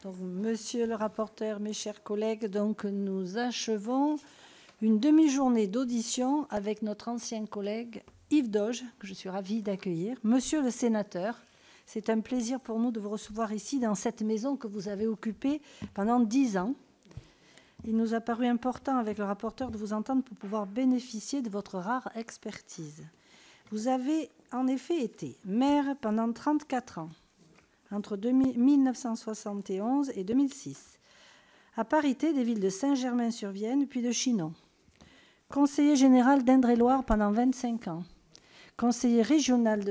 Donc, monsieur le rapporteur, mes chers collègues, donc nous achevons une demi-journée d'audition avec notre ancien collègue Yves Doge, que je suis ravie d'accueillir. Monsieur le sénateur, c'est un plaisir pour nous de vous recevoir ici dans cette maison que vous avez occupée pendant 10 ans. Il nous a paru important avec le rapporteur de vous entendre pour pouvoir bénéficier de votre rare expertise. Vous avez en effet été maire pendant 34 ans, entre 1971 et 2006, à parité des villes de Saint-Germain-sur-Vienne puis de Chinon. Conseiller général d'Indre-et-Loire pendant 25 ans. Conseiller régional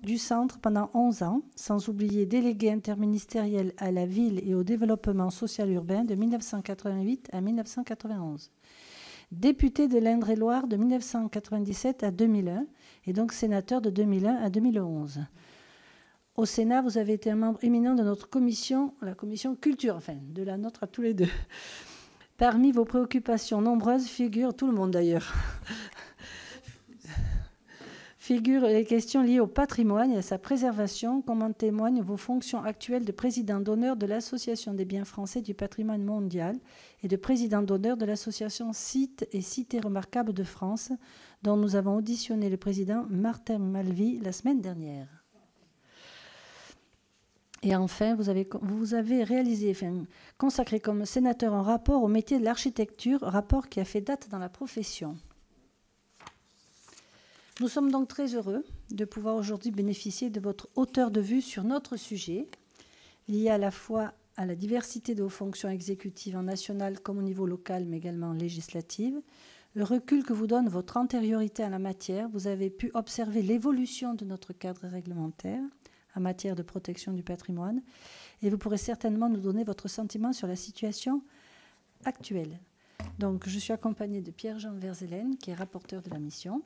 du centre pendant 11 ans, sans oublier délégué interministériel à la ville et au développement social urbain de 1988 à 1991. Député de l'Indre-et-Loire de 1997 à 2001 et donc sénateur de 2001 à 2011. Au Sénat, vous avez été un membre éminent de notre commission, la commission culture, enfin de la nôtre à tous les deux. Parmi vos préoccupations nombreuses figurent, tout le monde d'ailleurs, figurent les questions liées au patrimoine et à sa préservation, comme en témoignent vos fonctions actuelles de président d'honneur de l'Association des biens français du patrimoine mondial et de président d'honneur de l'Association Sites et Cités remarquables de France, dont nous avons auditionné le président Martin Malvy la semaine dernière. Et enfin, vous avez réalisé, consacré comme sénateur un rapport au métier de l'architecture, rapport qui a fait date dans la profession. Nous sommes donc très heureux de pouvoir aujourd'hui bénéficier de votre hauteur de vue sur notre sujet, lié à la fois à la diversité de vos fonctions exécutives en national comme au niveau local, mais également législative, le recul que vous donne votre antériorité à la matière. Vous avez pu observer l'évolution de notre cadre réglementaire en matière de protection du patrimoine, et vous pourrez certainement nous donner votre sentiment sur la situation actuelle. Donc, je suis accompagnée de Pierre-Jean Verzelen, qui est rapporteur de la mission.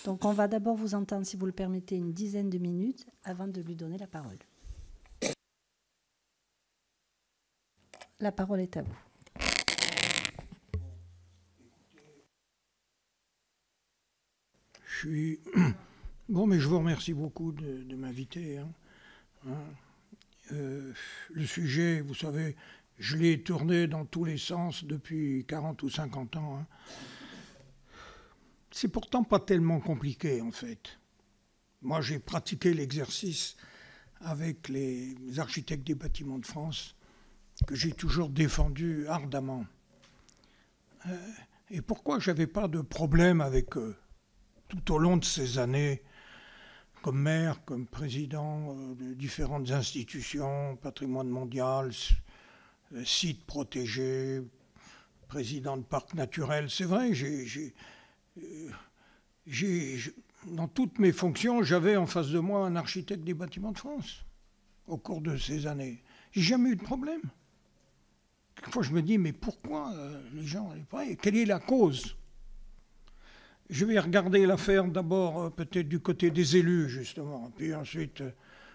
Donc, on va d'abord vous entendre, si vous le permettez, une dizaine de minutes avant de lui donner la parole. La parole est à vous. Bon, mais je vous remercie beaucoup de m'inviter. Le sujet, vous savez, je l'ai tourné dans tous les sens depuis 40 ou 50 ans. C'est pourtant pas tellement compliqué, en fait. Moi, j'ai pratiqué l'exercice avec les architectes des bâtiments de France, que j'ai toujours défendu ardemment. Et pourquoi j'avais pas de problème avec eux tout au long de ces années, comme maire, comme président de différentes institutions, patrimoine mondial, sites protégés, président de parcs naturels. C'est vrai, dans toutes mes fonctions, j'avais en face de moi un architecte des bâtiments de France au cours de ces années. J'ai jamais eu de problème. Quelquefois, je me dis, mais pourquoi les gens... Quelle est la cause ? Je vais regarder l'affaire d'abord peut-être du côté des élus, justement, puis ensuite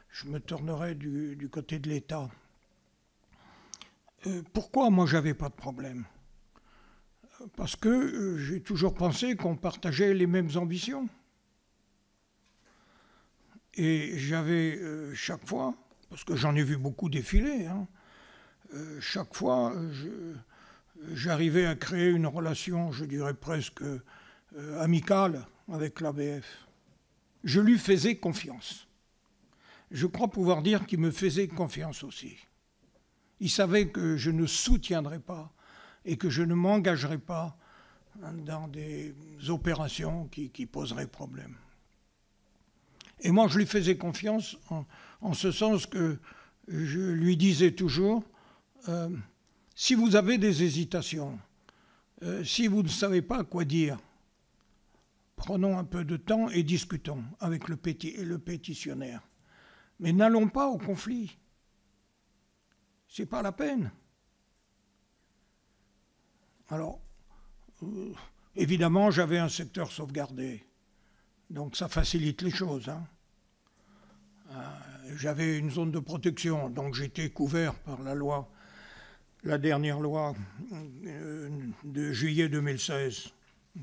je me tournerai du côté de l'État. Pourquoi moi j'avais pas de problème ? Parce que j'ai toujours pensé qu'on partageait les mêmes ambitions. Et j'avais chaque fois, parce que j'en ai vu beaucoup défiler, chaque fois j'arrivais à créer une relation, je dirais presque amicale avec l'ABF. Je lui faisais confiance. Je crois pouvoir dire qu'il me faisait confiance aussi. Il savait que je ne soutiendrais pas et que je ne m'engagerais pas dans des opérations qui poseraient problème. Et moi, je lui faisais confiance en ce sens que je lui disais toujours, si vous avez des hésitations, si vous ne savez pas quoi dire, prenons un peu de temps et discutons avec le pétitionnaire. Mais n'allons pas au conflit. C'est pas la peine. Alors, évidemment, j'avais un secteur sauvegardé. Donc ça facilite les choses. J'avais une zone de protection, donc j'étais couvert par la loi, la dernière loi de juillet 2016,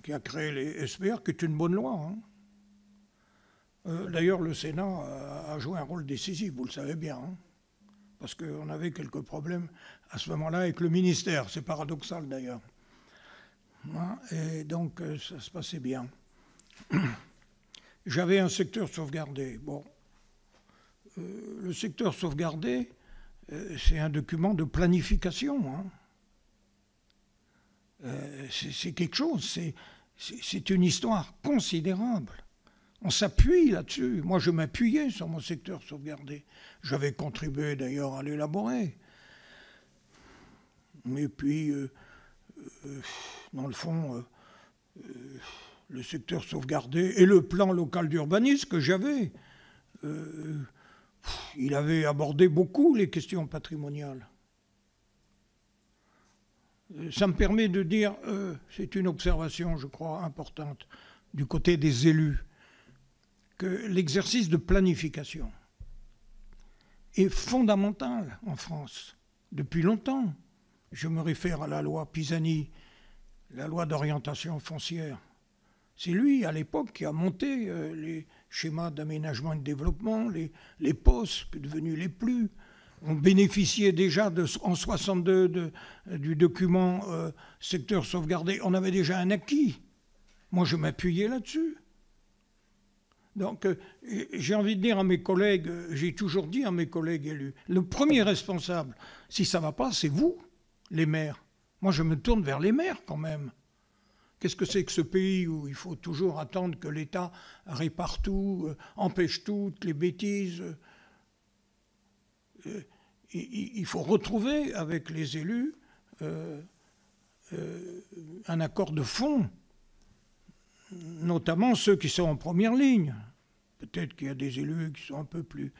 qui a créé les SPR, qui est une bonne loi. D'ailleurs, le Sénat a joué un rôle décisif, vous le savez bien. parce qu'on avait quelques problèmes à ce moment-là avec le ministère. C'est paradoxal d'ailleurs. Et donc ça se passait bien. J'avais un secteur sauvegardé. Bon, le secteur sauvegardé, c'est un document de planification. C'est quelque chose, c'est une histoire considérable. On s'appuie là-dessus. Moi, je m'appuyais sur mon secteur sauvegardé. J'avais contribué d'ailleurs à l'élaborer. Mais puis, dans le fond, le secteur sauvegardé et le plan local d'urbanisme que j'avais, il avait abordé beaucoup les questions patrimoniales. Ça me permet de dire, c'est une observation, je crois, importante, du côté des élus, que l'exercice de planification est fondamental en France, depuis longtemps. Je me réfère à la loi Pisani, la loi d'orientation foncière. C'est lui, à l'époque, qui a monté les schémas d'aménagement et de développement, les POS, devenus les PLU. On bénéficiait déjà, en 1962, du document secteur sauvegardé. On avait déjà un acquis. Moi, je m'appuyais là-dessus. Donc, j'ai envie de dire à mes collègues, j'ai toujours dit à mes collègues élus, le premier responsable, si ça ne va pas, c'est vous, les maires. Moi, je me tourne vers les maires quand même. Qu'est-ce que c'est que ce pays où il faut toujours attendre que l'État répare tout, empêche toutes les bêtises? Il faut retrouver avec les élus un accord de fond, notamment ceux qui sont en première ligne. Peut-être qu'il y a des élus qui sont un peu plus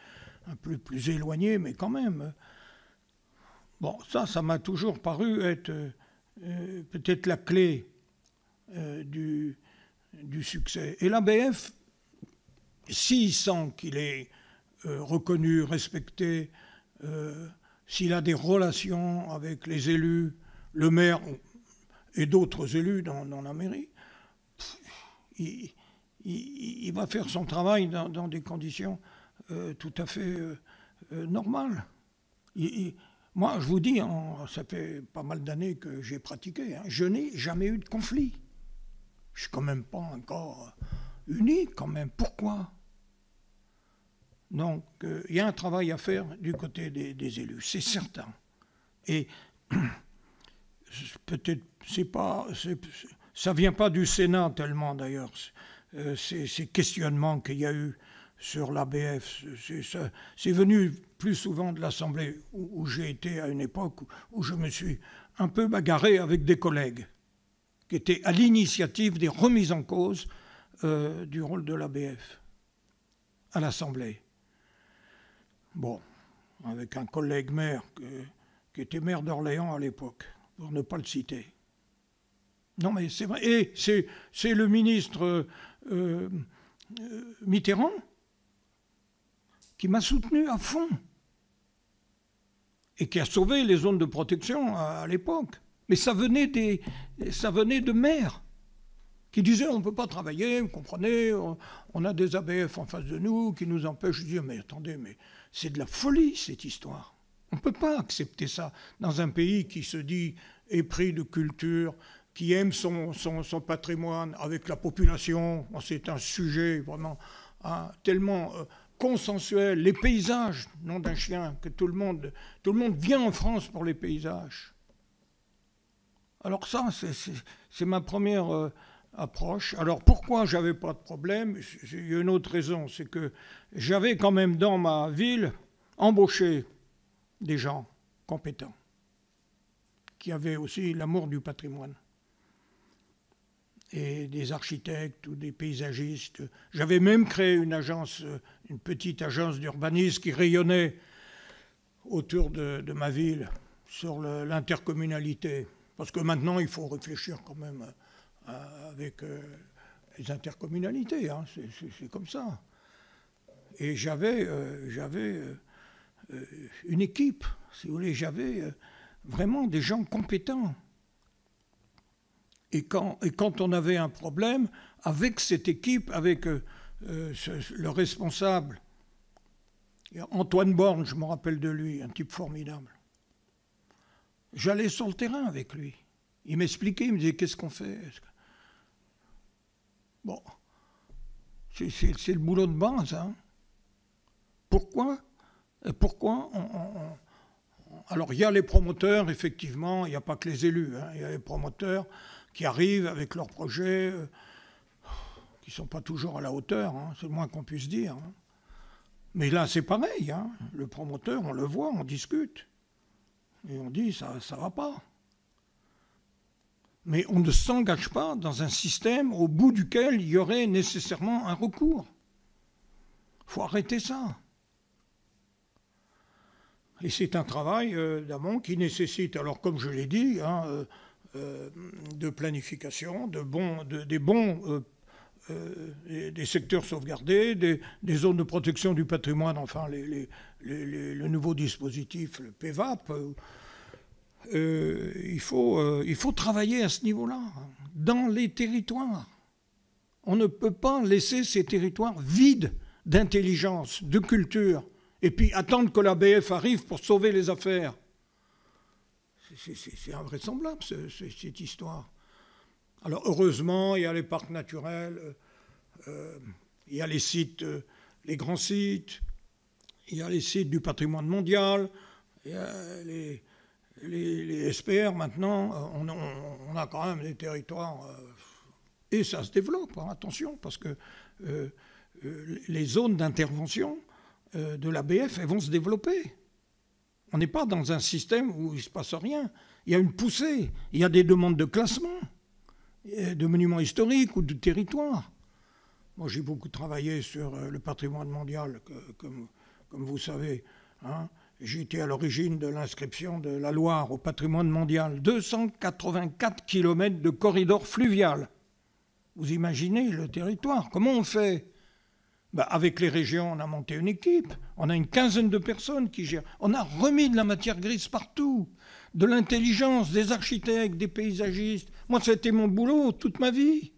éloignés, mais quand même. Bon, ça m'a toujours paru être peut-être la clé du succès. Et l'ABF, s'il sent qu'il est reconnu, respecté, s'il a des relations avec les élus, le maire et d'autres élus dans la mairie, il va faire son travail dans des conditions tout à fait normales. Moi, je vous dis, ça fait pas mal d'années que j'ai pratiqué, je n'ai jamais eu de conflit. Je ne suis quand même pas encore unique, quand même. Pourquoi ? Donc, il y a un travail à faire du côté des élus, c'est certain. Et peut-être, ça ne vient pas du Sénat tellement d'ailleurs, ces questionnements qu'il y a eu sur l'ABF. C'est venu plus souvent de l'Assemblée où j'ai été à une époque où je me suis un peu bagarré avec des collègues qui étaient à l'initiative des remises en cause du rôle de l'ABF à l'Assemblée. Bon, avec un collègue maire qui était maire d'Orléans à l'époque, pour ne pas le citer. Non mais c'est vrai, et c'est le ministre Mitterrand qui m'a soutenu à fond et qui a sauvé les zones de protection à l'époque. Mais ça venait de maires qui disaient on ne peut pas travailler, vous comprenez, on a des ABF en face de nous qui nous empêchent. Je disais mais attendez, mais c'est de la folie cette histoire. On ne peut pas accepter ça dans un pays qui se dit épris de culture, qui aime son patrimoine avec la population. C'est un sujet vraiment tellement consensuel. Les paysages, nom d'un chien, que tout le monde vient en France pour les paysages. Alors ça, c'est ma première approche. Alors pourquoi j'avais pas de problème? Il y a une autre raison, c'est que j'avais quand même dans ma ville embauché des gens compétents, qui avaient aussi l'amour du patrimoine. Et des architectes ou des paysagistes. J'avais même créé une petite agence d'urbanisme qui rayonnait autour de ma ville sur l'intercommunalité. Parce que maintenant, il faut réfléchir quand même avec les intercommunalités. C'est comme ça. Et j'avais une équipe, si vous voulez. J'avais vraiment des gens compétents. Et quand on avait un problème, avec cette équipe, avec le responsable Il y a Antoine Borne, je me rappelle de lui, un type formidable. J'allais sur le terrain avec lui. Il m'expliquait, il me disait qu'est-ce qu'on fait. Bon, c'est le boulot de base. Hein. Pourquoi Alors, il y a les promoteurs, effectivement, il n'y a pas que les élus. Hein. Il y a les promoteurs qui arrivent avec leurs projets qui ne sont pas toujours à la hauteur, hein, c'est le moins qu'on puisse dire. Hein. Mais là, c'est pareil. Hein. Le promoteur, on le voit, on discute. Et on dit, ça ne va pas. Mais on ne s'engage pas dans un système au bout duquel il y aurait nécessairement un recours. Il faut arrêter ça. Et c'est un travail d'amont qui nécessite, alors comme je l'ai dit, hein, de planification, des secteurs sauvegardés, des zones de protection du patrimoine, enfin le nouveau dispositif, le PEVAP. Il faut travailler à ce niveau-là, dans les territoires. On ne peut pas laisser ces territoires vides d'intelligence, de culture, et puis attendre que la BF arrive pour sauver les affaires. C'est invraisemblable, cette histoire. Alors heureusement, il y a les parcs naturels, il y a les sites, les grands sites, il y a les sites du patrimoine mondial, il y a les SPR maintenant, on a quand même des territoires, et ça se développe, hein, attention, parce que les zones d'intervention de l'ABF, elles vont se développer. On n'est pas dans un système où il ne se passe rien. Il y a une poussée, il y a des demandes de classement, de monuments historiques ou de territoires. Moi, j'ai beaucoup travaillé sur le patrimoine mondial, comme vous savez. Hein. J'ai été à l'origine de l'inscription de la Loire au patrimoine mondial. 284 km de corridor fluvial. Vous imaginez le territoire. Comment on fait ? Avec les régions, on a monté une équipe. On a une quinzaine de personnes qui gèrent. On a remis de la matière grise partout. De l'intelligence, des architectes, des paysagistes. Moi, ça a été mon boulot toute ma vie.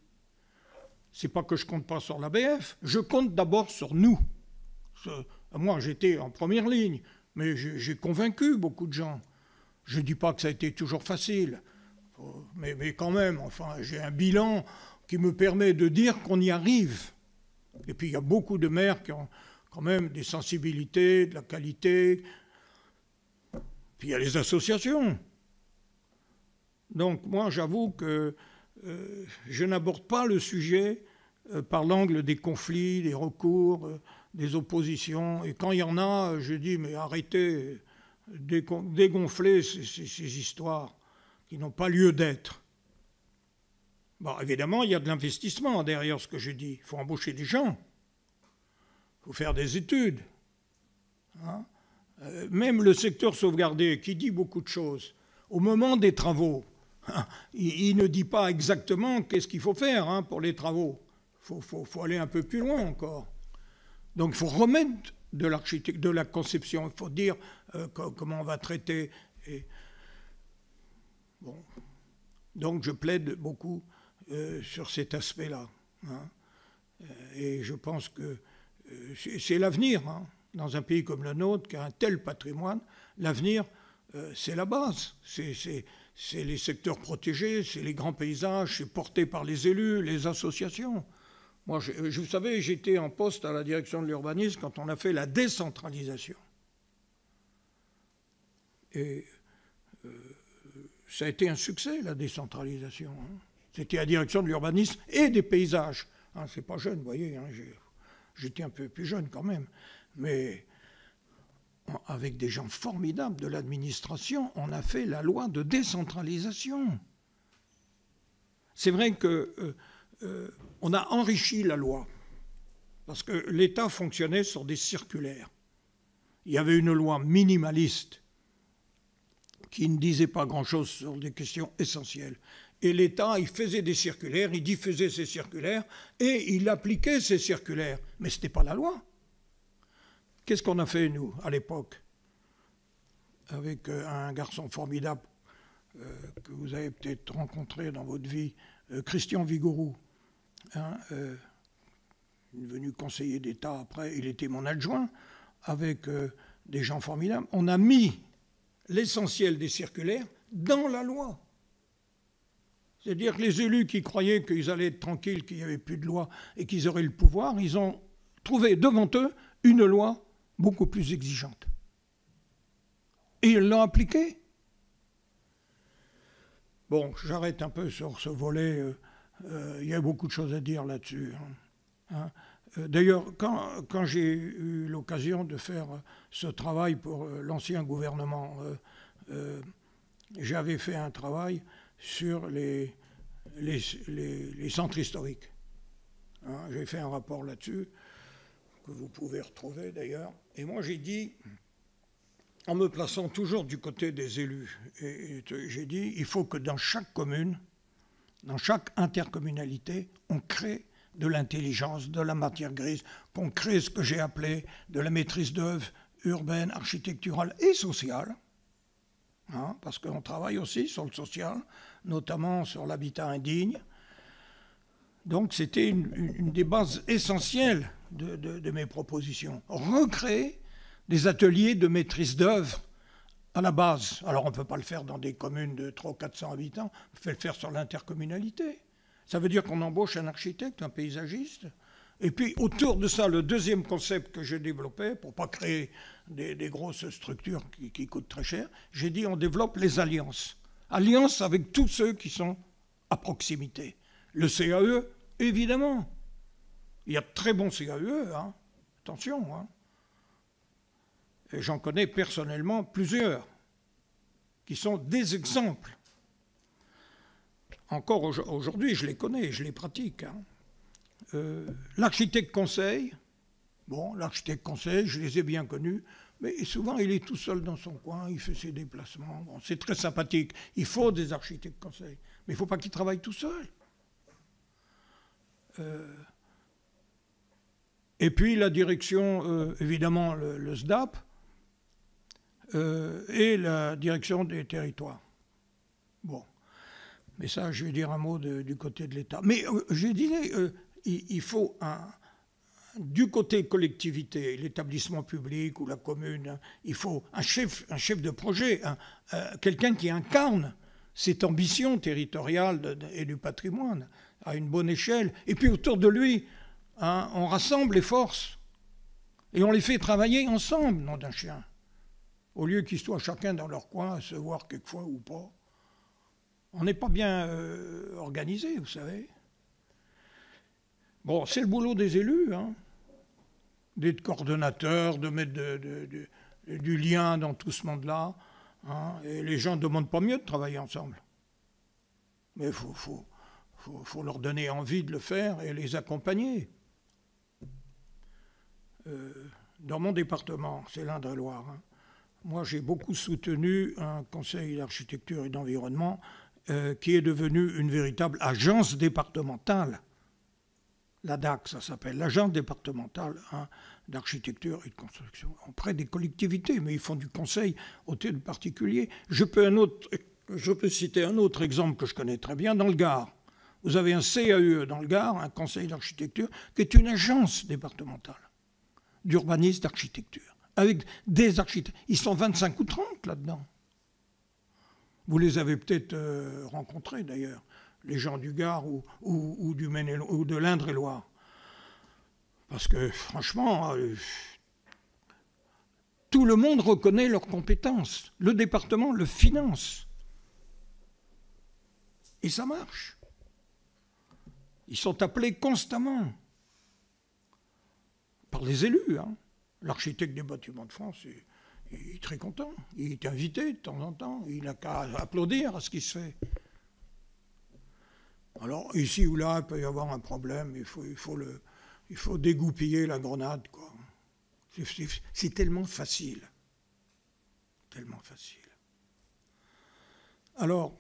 C'est pas que je compte pas sur l'ABF. Je compte d'abord sur nous. Moi, j'étais en première ligne. Mais j'ai convaincu beaucoup de gens. Je ne dis pas que ça a été toujours facile. Mais quand même, enfin, j'ai un bilan qui me permet de dire qu'on y arrive. Et puis il y a beaucoup de maires qui ont quand même des sensibilités, de la qualité. Puis il y a les associations. Donc moi j'avoue que je n'aborde pas le sujet par l'angle des conflits, des recours, des oppositions. Et quand il y en a, je dis mais arrêtez, dégonfler ces histoires qui n'ont pas lieu d'être. Bon, évidemment, il y a de l'investissement derrière ce que je dis. Il faut embaucher des gens. Il faut faire des études. Hein. Même le secteur sauvegardé, qui dit beaucoup de choses, au moment des travaux, hein, il ne dit pas exactement qu'est-ce qu'il faut faire hein, pour les travaux. Il faut aller un peu plus loin encore. Donc il faut remettre de la conception. Il faut dire comment on va traiter. Bon. Donc je plaide beaucoup sur cet aspect-là. Hein. Et je pense que c'est l'avenir. Hein. Dans un pays comme le nôtre, qui a un tel patrimoine, l'avenir, c'est la base. C'est les secteurs protégés, c'est les grands paysages, c'est porté par les élus, les associations. Moi, vous savez, j'étais en poste à la direction de l'urbanisme quand on a fait la décentralisation. Et ça a été un succès, la décentralisation. Hein. C'était la direction de l'urbanisme et des paysages. Hein, c'est pas jeune, vous voyez, hein, j'étais un peu plus jeune quand même. Mais avec des gens formidables de l'administration, on a fait la loi de décentralisation. C'est vrai qu'on a enrichi la loi, parce que l'État fonctionnait sur des circulaires. Il y avait une loi minimaliste qui ne disait pas grand-chose sur des questions essentielles. Et l'État, il faisait des circulaires, il diffusait ces circulaires, et il appliquait ces circulaires. Mais ce n'était pas la loi. Qu'est-ce qu'on a fait, nous, à l'époque, avec un garçon formidable que vous avez peut-être rencontré dans votre vie, Christian Vigouroux, hein, devenu conseiller d'État après, il était mon adjoint avec des gens formidables. On a mis l'essentiel des circulaires dans la loi. C'est-à-dire que les élus qui croyaient qu'ils allaient être tranquilles, qu'il n'y avait plus de loi et qu'ils auraient le pouvoir, ils ont trouvé devant eux une loi beaucoup plus exigeante. Et ils l'ont appliquée. Bon, j'arrête un peu sur ce volet. Il y a beaucoup de choses à dire là-dessus. D'ailleurs, quand j'ai eu l'occasion de faire ce travail pour l'ancien gouvernement, j'avais fait un travail sur les centres historiques. J'ai fait un rapport là-dessus, que vous pouvez retrouver d'ailleurs. Et moi j'ai dit, en me plaçant toujours du côté des élus, j'ai dit, il faut que dans chaque commune, dans chaque intercommunalité, on crée de l'intelligence, de la matière grise, qu'on crée ce que j'ai appelé de la maîtrise d'œuvre urbaine, architecturale et sociale, parce qu'on travaille aussi sur le social, notamment sur l'habitat indigne. Donc c'était une des bases essentielles de mes propositions. Recréer des ateliers de maîtrise d'œuvre à la base. Alors on ne peut pas le faire dans des communes de 300 ou 400 habitants, on peut le faire sur l'intercommunalité. Ça veut dire qu'on embauche un architecte, un paysagiste. Et puis autour de ça, le deuxième concept que j'ai développé, pour ne pas créer des grosses structures qui coûtent très cher, j'ai dit on développe les alliances. Alliances avec tous ceux qui sont à proximité. Le CAE, évidemment. Il y a de très bons CAE, attention. Et j'en connais personnellement plusieurs qui sont des exemples. Encore aujourd'hui, je les connais, je les pratique. L'architecte conseil, l'architecte conseil, je les ai bien connus, mais souvent il est tout seul dans son coin, il fait ses déplacements. Bon, c'est très sympathique. Il faut des architectes conseil, mais il ne faut pas qu'ils travaillent tout seuls. Et puis la direction, évidemment le SDAP, et la direction des territoires. Bon. Mais ça, je vais dire un mot du côté de l'État. Mais je disais, il faut, du côté collectivité, l'établissement public ou la commune, il faut un chef de projet, quelqu'un qui incarne cette ambition territoriale et du patrimoine à une bonne échelle. Et puis autour de lui, on rassemble les forces et on les fait travailler ensemble, nom d'un chien. Au lieu qu'ils soient chacun dans leur coin, à se voir quelquefois ou pas. On n'est pas bien organisé, vous savez. Bon, c'est le boulot des élus, d'être coordonnateurs, de mettre du lien dans tout ce monde-là. Et les gens ne demandent pas mieux de travailler ensemble. Mais il faut leur donner envie de le faire et les accompagner. Dans mon département, c'est l'Indre-et-Loire, moi j'ai beaucoup soutenu un conseil d'architecture et d'environnement qui est devenu une véritable agence départementale. La DAC, ça s'appelle, l'agence départementale d'architecture et de construction, auprès des collectivités, mais ils font du conseil auprès de particuliers. Je peux citer un autre exemple que je connais très bien, dans le Gard. Vous avez un CAE dans le Gard, un conseil d'architecture, qui est une agence départementale d'urbanisme d'architecture, avec des architectes. Ils sont 25 ou 30 là-dedans. Vous les avez peut-être rencontrés d'ailleurs, les gens du Gard ou de l'Indre-et-Loire. Parce que franchement, tout le monde reconnaît leurs compétences. Le département le finance. Et ça marche. Ils sont appelés constamment par les élus. L'architecte des bâtiments de France est très content. Il est invité de temps en temps. Il n'a qu'à applaudir à ce qui se fait. Alors, ici ou là, il peut y avoir un problème. Il faut dégoupiller la grenade, quoi. C'est tellement facile. Tellement facile. Alors,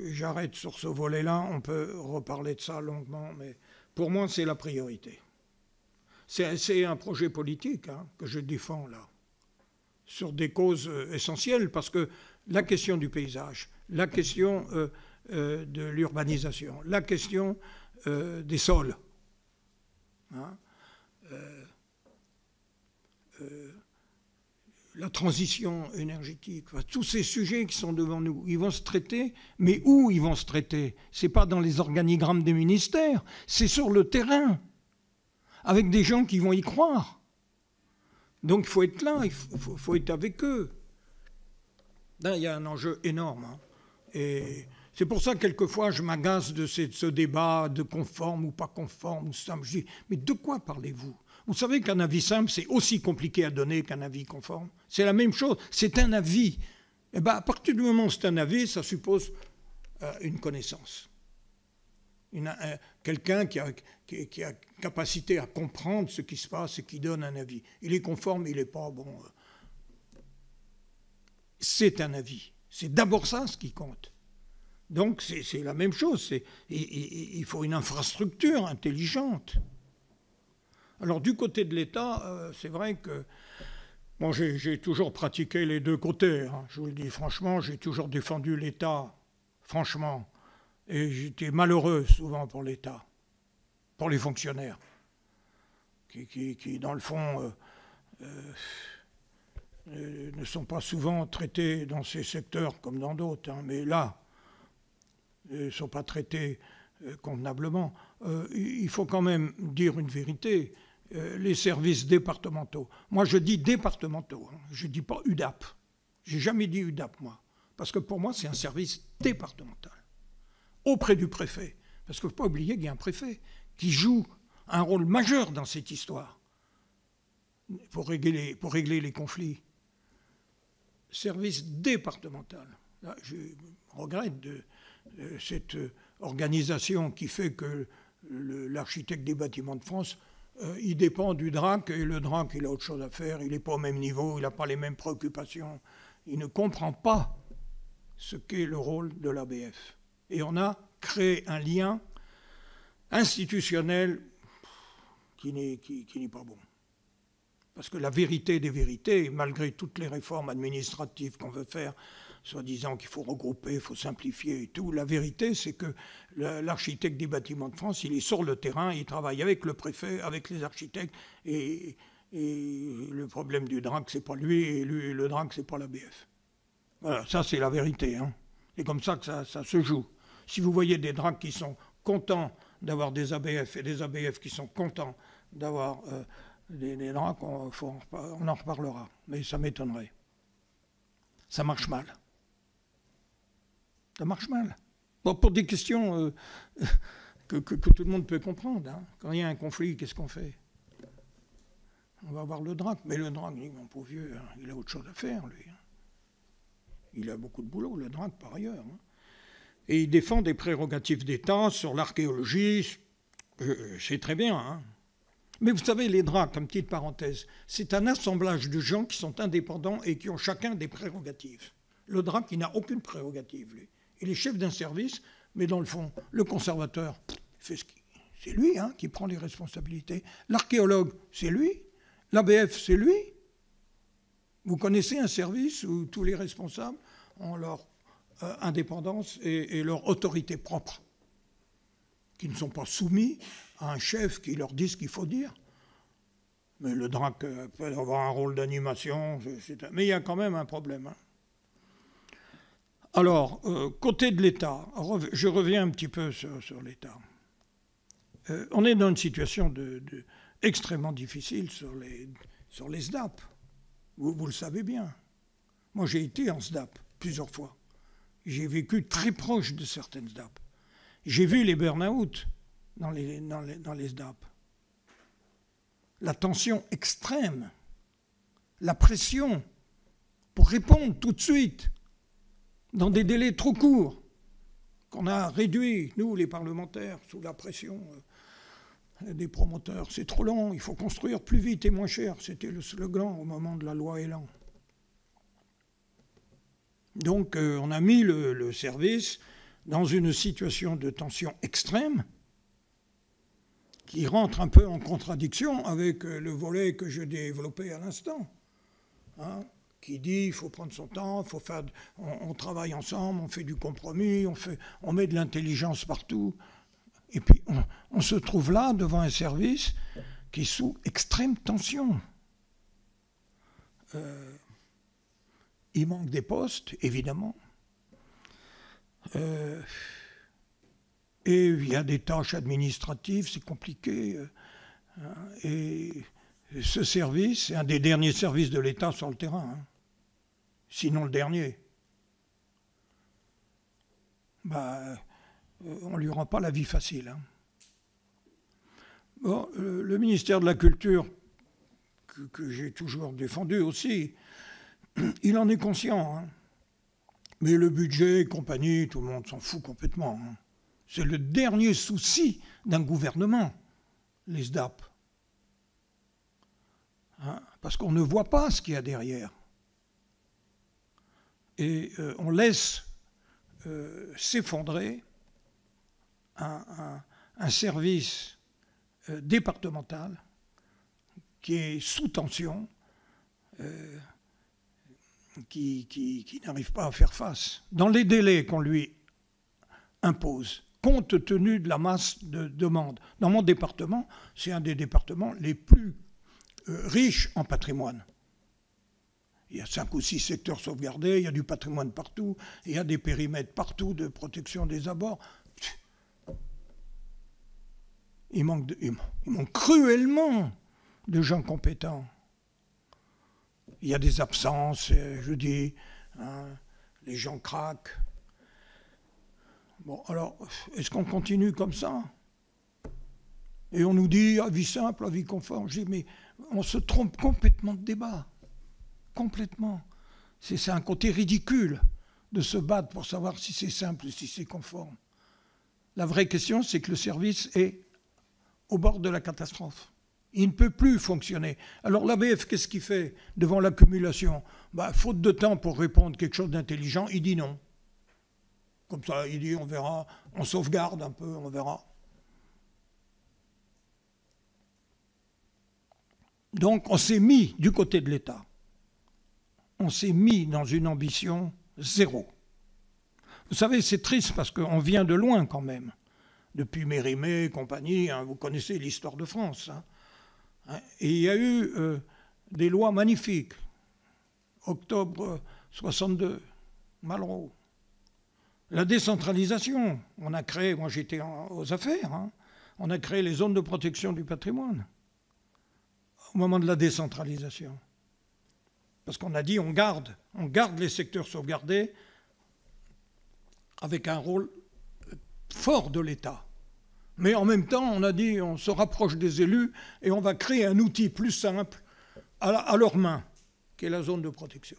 j'arrête sur ce volet-là. On peut reparler de ça longuement, mais pour moi, c'est la priorité. C'est un projet politique que je défends là, sur des causes essentielles, parce que la question du paysage, la question de l'urbanisation, la question des sols, la transition énergétique, enfin, tous ces sujets qui sont devant nous, ils vont se traiter, mais où ils vont se traiter? Ce n'est pas dans les organigrammes des ministères, c'est sur le terrain, avec des gens qui vont y croire. Donc il faut être là, il faut être avec eux. Là, il y a un enjeu énorme. Hein. Et c'est pour ça que quelquefois je m'agace de ce débat de conforme ou pas conforme. Ou ça. Je dis, mais de quoi parlez-vous? Vous savez qu'un avis simple, c'est aussi compliqué à donner qu'un avis conforme. C'est la même chose, c'est un avis. Et bien, à partir du moment où c'est un avis, ça suppose une connaissance. Quelqu'un qui a capacité à comprendre ce qui se passe et qui donne un avis. Il est conforme, il n'est pas bon. C'est un avis. C'est d'abord ça ce qui compte. Donc c'est la même chose. Il faut une infrastructure intelligente. Alors du côté de l'État, c'est vrai que bon, j'ai toujours pratiqué les deux côtés. Hein. Je vous le dis franchement, j'ai toujours défendu l'État, franchement. Et j'étais malheureux souvent pour l'État, pour les fonctionnaires, qui dans le fond, ne sont pas souvent traités dans ces secteurs comme dans d'autres, hein, mais là, ils ne sont pas traités convenablement. Il faut quand même dire une vérité. Les services départementaux, moi je dis départementaux, hein, je ne dis pas UDAP. Je n'ai jamais dit UDAP, moi, parce que pour moi c'est un service départemental. Auprès du préfet. Parce qu'il ne faut pas oublier qu'il y a un préfet qui joue un rôle majeur dans cette histoire pour régler les conflits. Service départemental. Là, je regrette cette organisation qui fait que l'architecte des bâtiments de France, il dépend du DRAC, et le DRAC, il a autre chose à faire, il n'est pas au même niveau, il n'a pas les mêmes préoccupations. Il ne comprend pas ce qu'est le rôle de l'ABF. Et on a créé un lien institutionnel qui n'est pas bon. Parce que la vérité des vérités, malgré toutes les réformes administratives qu'on veut faire, soi-disant qu'il faut regrouper, il faut simplifier et tout, la vérité c'est que l'architecte des bâtiments de France, il est sur le terrain, il travaille avec le préfet, avec les architectes, et le problème du DRAC, c'est pas lui, et le DRAC, c'est pas l'ABF. Voilà, ça c'est la vérité. Hein. C'est comme ça que ça se joue. Si vous voyez des DRAC qui sont contents d'avoir des ABF et des ABF qui sont contents d'avoir des DRAC, on en reparlera. Mais ça m'étonnerait. Ça marche mal. Ça marche mal. Bon, pour des questions que tout le monde peut comprendre. Hein. Quand il y a un conflit, qu'est-ce qu'on fait? On va voir le DRAC. Mais le DRAC, mon pauvre vieux, hein, il a autre chose à faire, lui. Il a beaucoup de boulot, le DRAC, par ailleurs. Hein. Et il défend des prérogatives d'État sur l'archéologie. C'est très bien. Hein. Mais vous savez, les DRAC, comme petite parenthèse, c'est un assemblage de gens qui sont indépendants et qui ont chacun des prérogatives. Le DRAC, il n'a aucune prérogative, lui. Il est chef d'un service, mais dans le fond, le conservateur, c'est lui hein, qui prend les responsabilités. L'archéologue, c'est lui. L'ABF, c'est lui. Vous connaissez un service où tous les responsables ont leur indépendance et leur autorité propre, qui ne sont pas soumis à un chef qui leur dit ce qu'il faut dire. Mais le DRAC peut avoir un rôle d'animation, mais il y a quand même un problème. Hein. Alors, côté de l'État, je reviens un petit peu sur l'État. On est dans une situation extrêmement difficile sur les SDAP. Vous le savez bien. Moi, j'ai été en SDAP plusieurs fois. J'ai vécu très proche de certaines SDAP. J'ai vu les burn-out dans les SDAP. La tension extrême, la pression pour répondre tout de suite, dans des délais trop courts, qu'on a réduits, nous, les parlementaires, sous la pression des promoteurs. C'est trop long, il faut construire plus vite et moins cher. C'était le slogan au moment de la loi Elan. Donc on a mis le service dans une situation de tension extrême qui rentre un peu en contradiction avec le volet que je développais à l'instant, hein, qui dit il faut prendre son temps, on travaille ensemble, on fait du compromis, on met de l'intelligence partout. Et puis on se trouve là devant un service qui est sous extrême tension. Il manque des postes, évidemment. Et il y a des tâches administratives, c'est compliqué. Et ce service, c'est un des derniers services de l'État sur le terrain, hein. Sinon le dernier. On ne lui rend pas la vie facile, hein. Bon, le ministère de la Culture, que j'ai toujours défendu aussi, il en est conscient, hein. Mais le budget et compagnie, tout le monde s'en fout complètement, hein. C'est le dernier souci d'un gouvernement, les SDAP. Hein, parce qu'on ne voit pas ce qu'il y a derrière. Et on laisse s'effondrer un service départemental qui est sous tension, qui n'arrive pas à faire face, dans les délais qu'on lui impose, compte tenu de la masse de demandes. Dans mon département, c'est un des départements les plus riches en patrimoine. Il y a 5 ou 6 secteurs sauvegardés, il y a du patrimoine partout, il y a des périmètres partout de protection des abords. Il manque cruellement de gens compétents. Il y a des absences, je dis, hein, les gens craquent. Bon, alors, est-ce qu'on continue comme ça? Et on nous dit, ah, vie simple, vie conforme. Je dis, mais on se trompe complètement de débat. Complètement. C'est un côté ridicule de se battre pour savoir si c'est simple ou si c'est conforme. La vraie question, c'est que le service est au bord de la catastrophe. Il ne peut plus fonctionner. Alors l'ABF, qu'est-ce qu'il fait devant l'accumulation? Faute de temps pour répondre quelque chose d'intelligent, il dit non. Comme ça, il dit on verra, on sauvegarde un peu, on verra. Donc on s'est mis du côté de l'État. On s'est mis dans une ambition zéro. Vous savez, c'est triste parce qu'on vient de loin quand même. Depuis Mérimée et compagnie, hein, vous connaissez l'histoire de France. Hein. Et il y a eu des lois magnifiques. Octobre 62, Malraux. La décentralisation, on a créé, moi j'étais aux affaires, hein, on a créé les zones de protection du patrimoine au moment de la décentralisation. Parce qu'on a dit on garde les secteurs sauvegardés avec un rôle fort de l'État. Mais en même temps, on a dit on se rapproche des élus et on va créer un outil plus simple à leurs mains, qui est la zone de protection.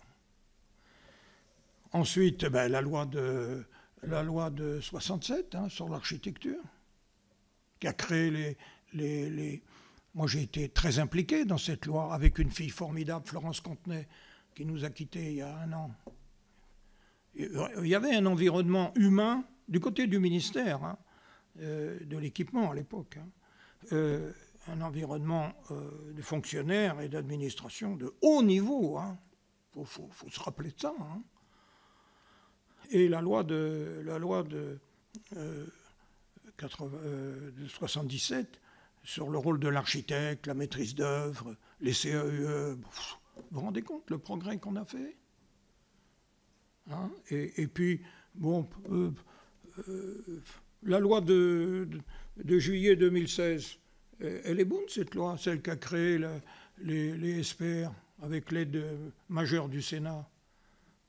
Ensuite, la loi de 67 hein, sur l'architecture, qui a créé les... Moi, j'ai été très impliqué dans cette loi avec une fille formidable, Florence Contenay, qui nous a quittés il y a 1 an. Il y avait un environnement humain du côté du ministère, hein, de l'équipement à l'époque, hein, un environnement de fonctionnaires et d'administration de haut niveau. Hein. Faut se rappeler de ça. Hein. Et la loi de 77 sur le rôle de l'architecte, la maîtrise d'œuvre, les CAUE, vous vous rendez compte le progrès qu'on a fait, hein? Et puis, bon, la loi de juillet 2016, elle est bonne cette loi, celle qui a créé les SPR avec l'aide majeure du Sénat.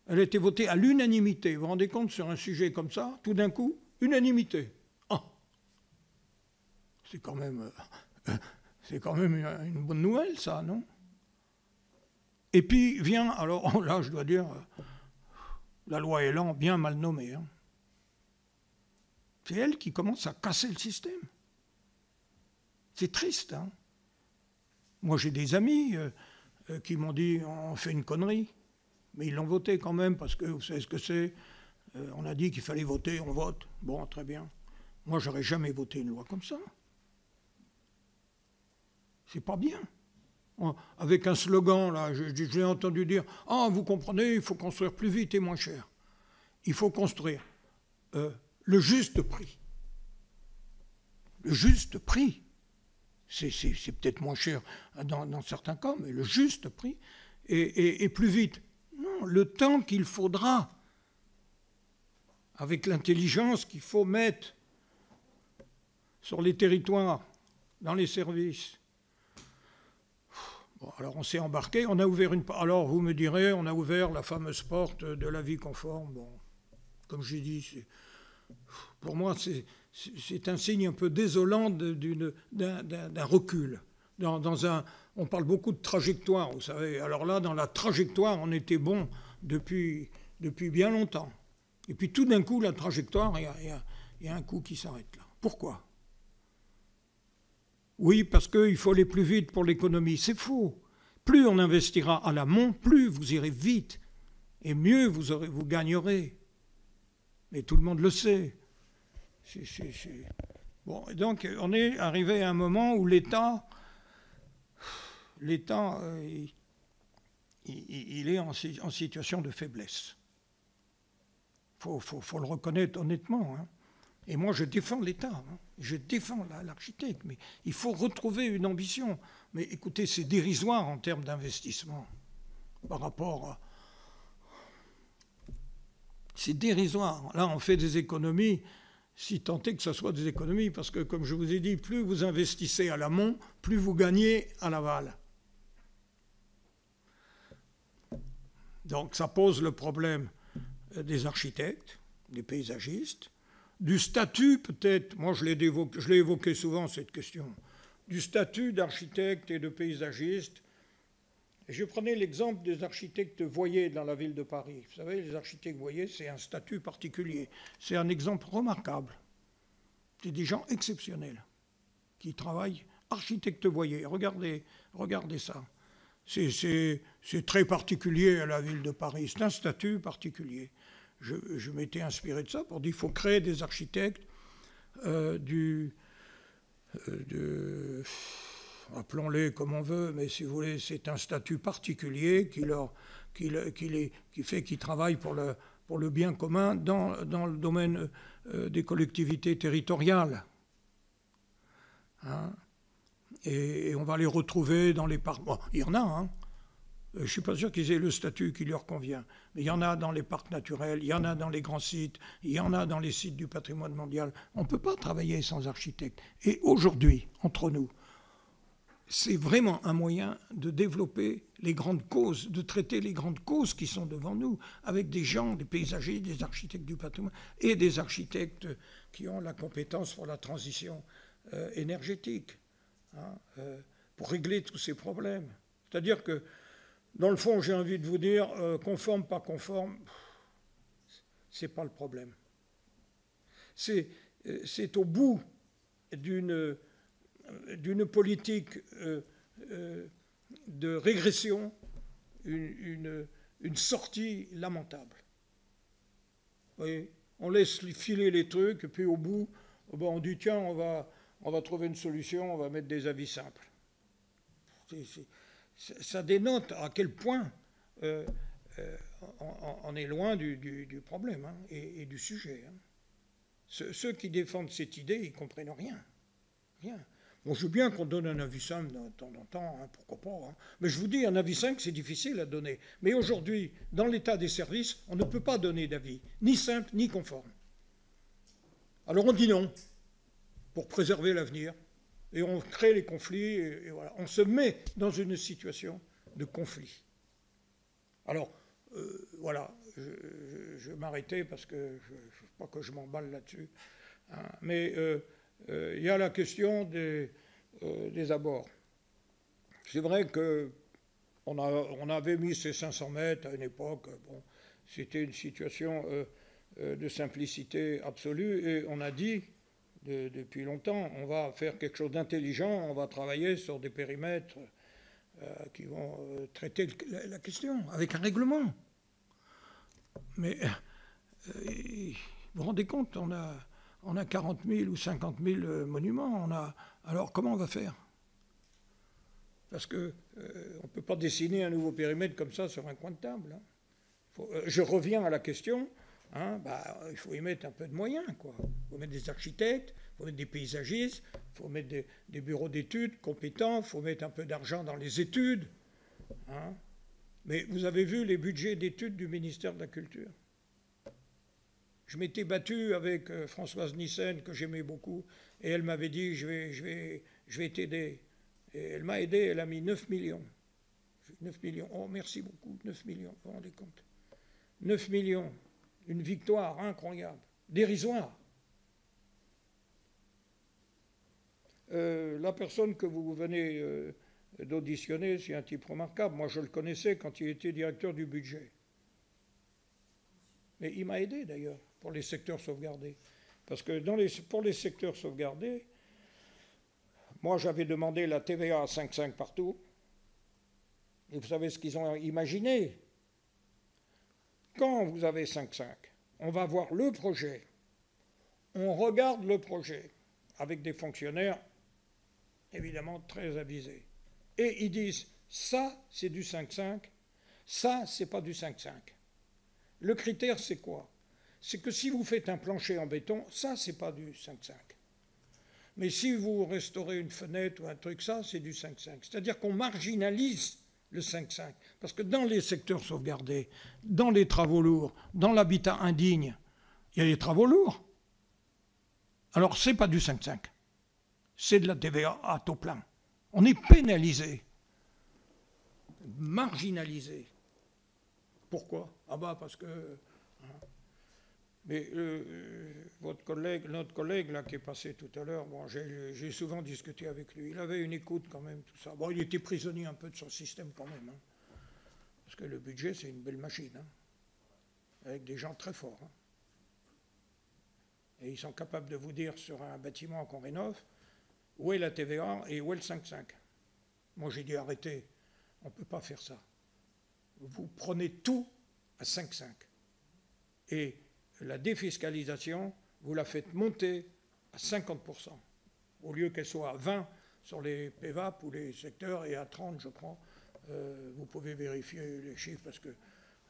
Elle a été votée à l'unanimité. Vous vous rendez compte, sur un sujet comme ça, tout d'un coup, unanimité. Ah. C'est quand même une bonne nouvelle, ça, non? Et puis vient, alors là, je dois dire, la loi Elan, bien mal nommée. Hein. C'est elle qui commence à casser le système. C'est triste. Hein. Moi, j'ai des amis qui m'ont dit, on fait une connerie. Mais ils l'ont voté quand même, parce que vous savez ce que c'est. On a dit qu'il fallait voter, on vote. Bon, très bien. Moi, j'aurais jamais voté une loi comme ça. C'est pas bien. Avec un slogan, là, je l'ai entendu dire « Ah, vous comprenez, il faut construire plus vite et moins cher. Il faut construire le juste prix. » Le juste prix, c'est peut-être moins cher dans certains cas, mais le juste prix, et plus vite. Non, le temps qu'il faudra, avec l'intelligence qu'il faut mettre sur les territoires, dans les services. Bon, alors on s'est embarqué, on a ouvert une... Alors vous me direz, on a ouvert la fameuse porte de la vie conforme. Bon, comme j'ai dit, pour moi c'est un signe un peu désolant d'un recul. On parle beaucoup de trajectoire, vous savez. Alors là, dans la trajectoire, on était bon depuis bien longtemps. Et puis tout d'un coup, la trajectoire, il y a un coup qui s'arrête là. Pourquoi ? Oui, parce qu'il faut aller plus vite pour l'économie. C'est faux. Plus on investira à l'amont, plus vous irez vite. Et mieux vous gagnerez. Mais tout le monde le sait. Bon, donc on est arrivé à un moment où l'État, il est en situation de faiblesse. Faut le reconnaître honnêtement. Hein. Et moi, je défends l'État, hein. Je défends l'architecte, mais il faut retrouver une ambition. Mais écoutez, c'est dérisoire en termes d'investissement par rapport à... C'est dérisoire. Là, on fait des économies, si tant est que ce soit des économies, parce que, comme je vous ai dit, plus vous investissez à l'amont, plus vous gagnez à l'aval. Donc, ça pose le problème des architectes, des paysagistes, du statut peut-être, moi je l'ai évoqué souvent cette question, du statut d'architecte et de paysagiste. Et je prenais l'exemple des architectes voyers dans la ville de Paris. Vous savez, les architectes voyers, c'est un statut particulier. C'est un exemple remarquable. C'est des gens exceptionnels qui travaillent architectes voyers. Regardez ça. C'est très particulier à la ville de Paris. C'est un statut particulier. Je m'étais inspiré de ça pour dire qu'il faut créer des architectes appelons-les comme on veut, mais si vous voulez, c'est un statut particulier qui fait qu'ils travaillent pour le bien commun dans le domaine des collectivités territoriales. Hein, et on va les retrouver dans les parcs. Bon, il y en a, hein. Je ne suis pas sûr qu'ils aient le statut qui leur convient. Mais il y en a dans les parcs naturels, il y en a dans les grands sites, il y en a dans les sites du patrimoine mondial. On ne peut pas travailler sans architecte. Et aujourd'hui, entre nous, c'est vraiment un moyen de développer les grandes causes, de traiter les grandes causes qui sont devant nous, avec des gens, des paysagistes, des architectes du patrimoine et des architectes qui ont la compétence pour la transition énergétique, hein, pour régler tous ces problèmes. C'est-à-dire que dans le fond, j'ai envie de vous dire, conforme, pas conforme, c'est pas le problème. C'est au bout d'une politique de régression, une sortie lamentable. Vous voyez, on laisse filer les trucs, et puis au bout, on dit tiens, on va trouver une solution, on va mettre des avis simples. Ça dénote à quel point on est loin du problème, hein, et du sujet. Hein. Ceux qui défendent cette idée, ils ne comprennent rien. Bon, je veux bien qu'on donne un avis simple de temps en temps, hein, pourquoi pas. Hein. Mais je vous dis, un avis simple, c'est difficile à donner. Mais aujourd'hui, dans l'état des services, on ne peut pas donner d'avis, ni simple, ni conforme. Alors on dit non, pour préserver l'avenir. Et on crée les conflits, et voilà. On se met dans une situation de conflit. Alors, voilà, je vais m'arrêter parce que je ne veux pas que je m'emballe là-dessus. Hein. Mais il y a la question des abords. C'est vrai qu'on avait mis ces 500 mètres à une époque. Bon, c'était une situation de simplicité absolue, et on a dit depuis longtemps, on va faire quelque chose d'intelligent, on va travailler sur des périmètres qui vont traiter la question avec un règlement. Mais vous vous rendez compte, on a 40 000 ou 50 000 monuments, alors comment on va faire? Parce qu'on ne peut pas dessiner un nouveau périmètre comme ça sur un coin de table. Hein. Je reviens à la question. Hein, il faut y mettre un peu de moyens, quoi. Il faut mettre des architectes, il faut mettre des paysagistes, il faut mettre des bureaux d'études compétents, il faut mettre un peu d'argent dans les études. Hein. Mais vous avez vu les budgets d'études du ministère de la Culture. Je m'étais battu avec Françoise Nyssen, que j'aimais beaucoup, et elle m'avait dit, je vais t'aider. Et elle m'a aidé, elle a mis 9 millions. 9 millions, oh merci beaucoup, 9 millions, vous vous rendez compte. 9 millions, une victoire incroyable, dérisoire. La personne que vous venez d'auditionner, c'est un type remarquable. Moi, je le connaissais quand il était directeur du budget. Mais il m'a aidé, d'ailleurs, pour les secteurs sauvegardés. Parce que pour les secteurs sauvegardés, moi, j'avais demandé la TVA à 5,5 partout. Et vous savez ce qu'ils ont imaginé? Quand vous avez 5,5, on va voir le projet. On regarde le projet avec des fonctionnaires évidemment très avisés. Et ils disent, ça, c'est du 5,5, ça, c'est pas du 5,5. Le critère, c'est quoi? C'est que si vous faites un plancher en béton, ça, c'est pas du 5,5. Mais si vous restaurez une fenêtre ou un truc, ça, c'est du 5,5. C'est-à-dire qu'on marginalise le 5,5. Parce que dans les secteurs sauvegardés, dans les travaux lourds, dans l'habitat indigne, il y a des travaux lourds. Alors, c'est pas du 5,5. C'est de la TVA à taux plein. On est pénalisé, marginalisé. Pourquoi? Ah bah parce que... Mais notre collègue là, qui est passé tout à l'heure, bon, j'ai souvent discuté avec lui. Il avait une écoute quand même, tout ça. Bon, il était prisonnier un peu de son système quand même. Hein, parce que le budget, c'est une belle machine. Hein, avec des gens très forts. Hein. Et ils sont capables de vous dire sur un bâtiment qu'on rénove, où est la TVA et où est le 5,5. Moi, j'ai dit arrêtez, on ne peut pas faire ça. Vous prenez tout à 5,5. Et la défiscalisation, vous la faites monter à 50%, au lieu qu'elle soit à 20 sur les PVAP ou les secteurs et à 30, je crois. Vous pouvez vérifier les chiffres parce que...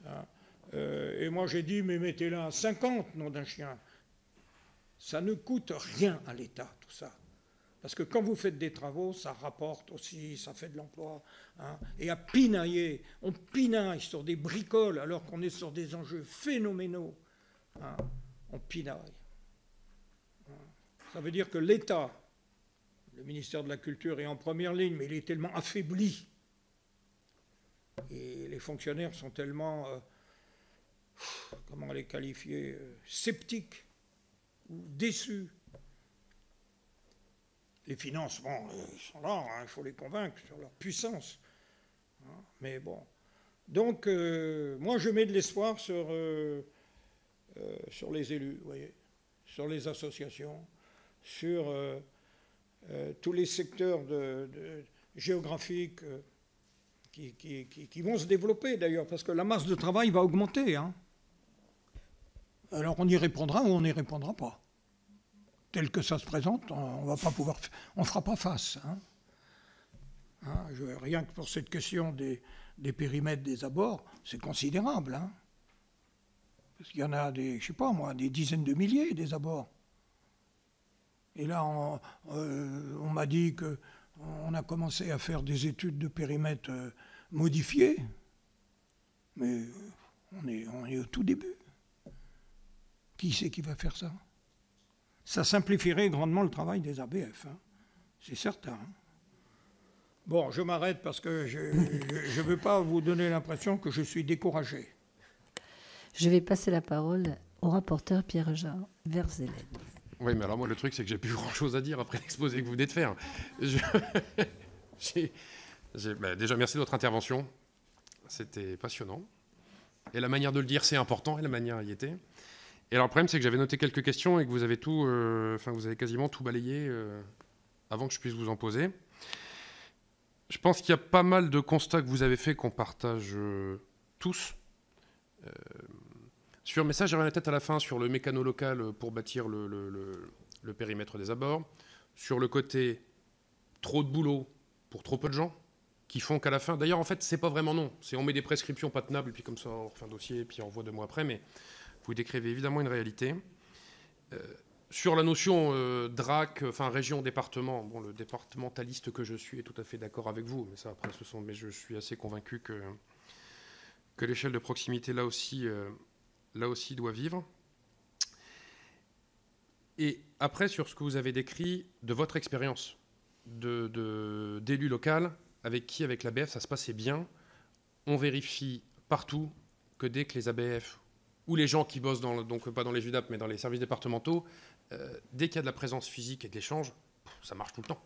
Hein, et moi, j'ai dit, mais mettez-la à 50, nom d'un chien. Ça ne coûte rien à l'État, tout ça. Parce que quand vous faites des travaux, ça rapporte aussi, ça fait de l'emploi. Hein, et à pinailler, on pinaille sur des bricoles alors qu'on est sur des enjeux phénoménaux. Hein, on pinaille. Hein. Ça veut dire que l'État, le ministère de la Culture est en première ligne, mais il est tellement affaibli. Et les fonctionnaires sont tellement, comment les qualifier, sceptiques ou déçus. Les finances, bon, ils sont là, hein, il faut les convaincre sur leur puissance. Hein, mais bon. Donc, moi, je mets de l'espoir sur les élus, vous voyez, sur les associations, sur tous les secteurs géographiques qui vont se développer, d'ailleurs, parce que la masse de travail va augmenter. Hein. Alors, on y répondra ou on n'y répondra pas. Tel que ça se présente, on va pas pouvoir, on fera pas face. Hein. Hein, rien que pour cette question des périmètres des abords, c'est considérable. Hein. Parce qu'il y en a des, je sais pas moi, des dizaines de milliers des abords. Et là, on m'a dit qu'on a commencé à faire des études de périmètre modifiés, mais on est au tout début. Qui c'est qui va faire ça? Ça simplifierait grandement le travail des ABF, hein. C'est certain. Hein. Bon, je m'arrête parce que je ne veux pas vous donner l'impression que je suis découragé. Je vais passer la parole au rapporteur Pierre-Jean Verzelen. Oui, mais alors moi, le truc, c'est que j'ai plus grand-chose à dire après l'exposé que vous venez de faire. Déjà, merci de votre intervention. C'était passionnant. Et la manière de le dire, c'est important, et la manière y était. Et alors, le problème, c'est que j'avais noté quelques questions et que vous avez tout, vous avez quasiment tout balayé avant que je puisse vous en poser. Je pense qu'il y a pas mal de constats que vous avez faits qu'on partage tous. Mais ça, j'aurai la tête à la fin sur le mécano local pour bâtir le périmètre des abords. Sur le côté trop de boulot pour trop peu de gens qui font qu'à la fin... D'ailleurs, en fait, c'est pas vraiment non. C'est on met des prescriptions pas tenables et puis comme ça, on refait un dossier et puis on revoit 2 mois après. Mais vous décrivez évidemment une réalité. Sur la notion DRAC, région-département, bon, le départementaliste que je suis est tout à fait d'accord avec vous. Mais ça, après, mais je suis assez convaincu que que l'échelle de proximité, là aussi, doit vivre. Et après, sur ce que vous avez décrit de votre expérience d'élu local, avec qui, avec l'ABF, ça se passait bien, on vérifie partout que dès que les ABF ou les gens qui bossent, donc pas dans les UDAP, mais dans les services départementaux, dès qu'il y a de la présence physique et de l'échange, ça marche tout le temps.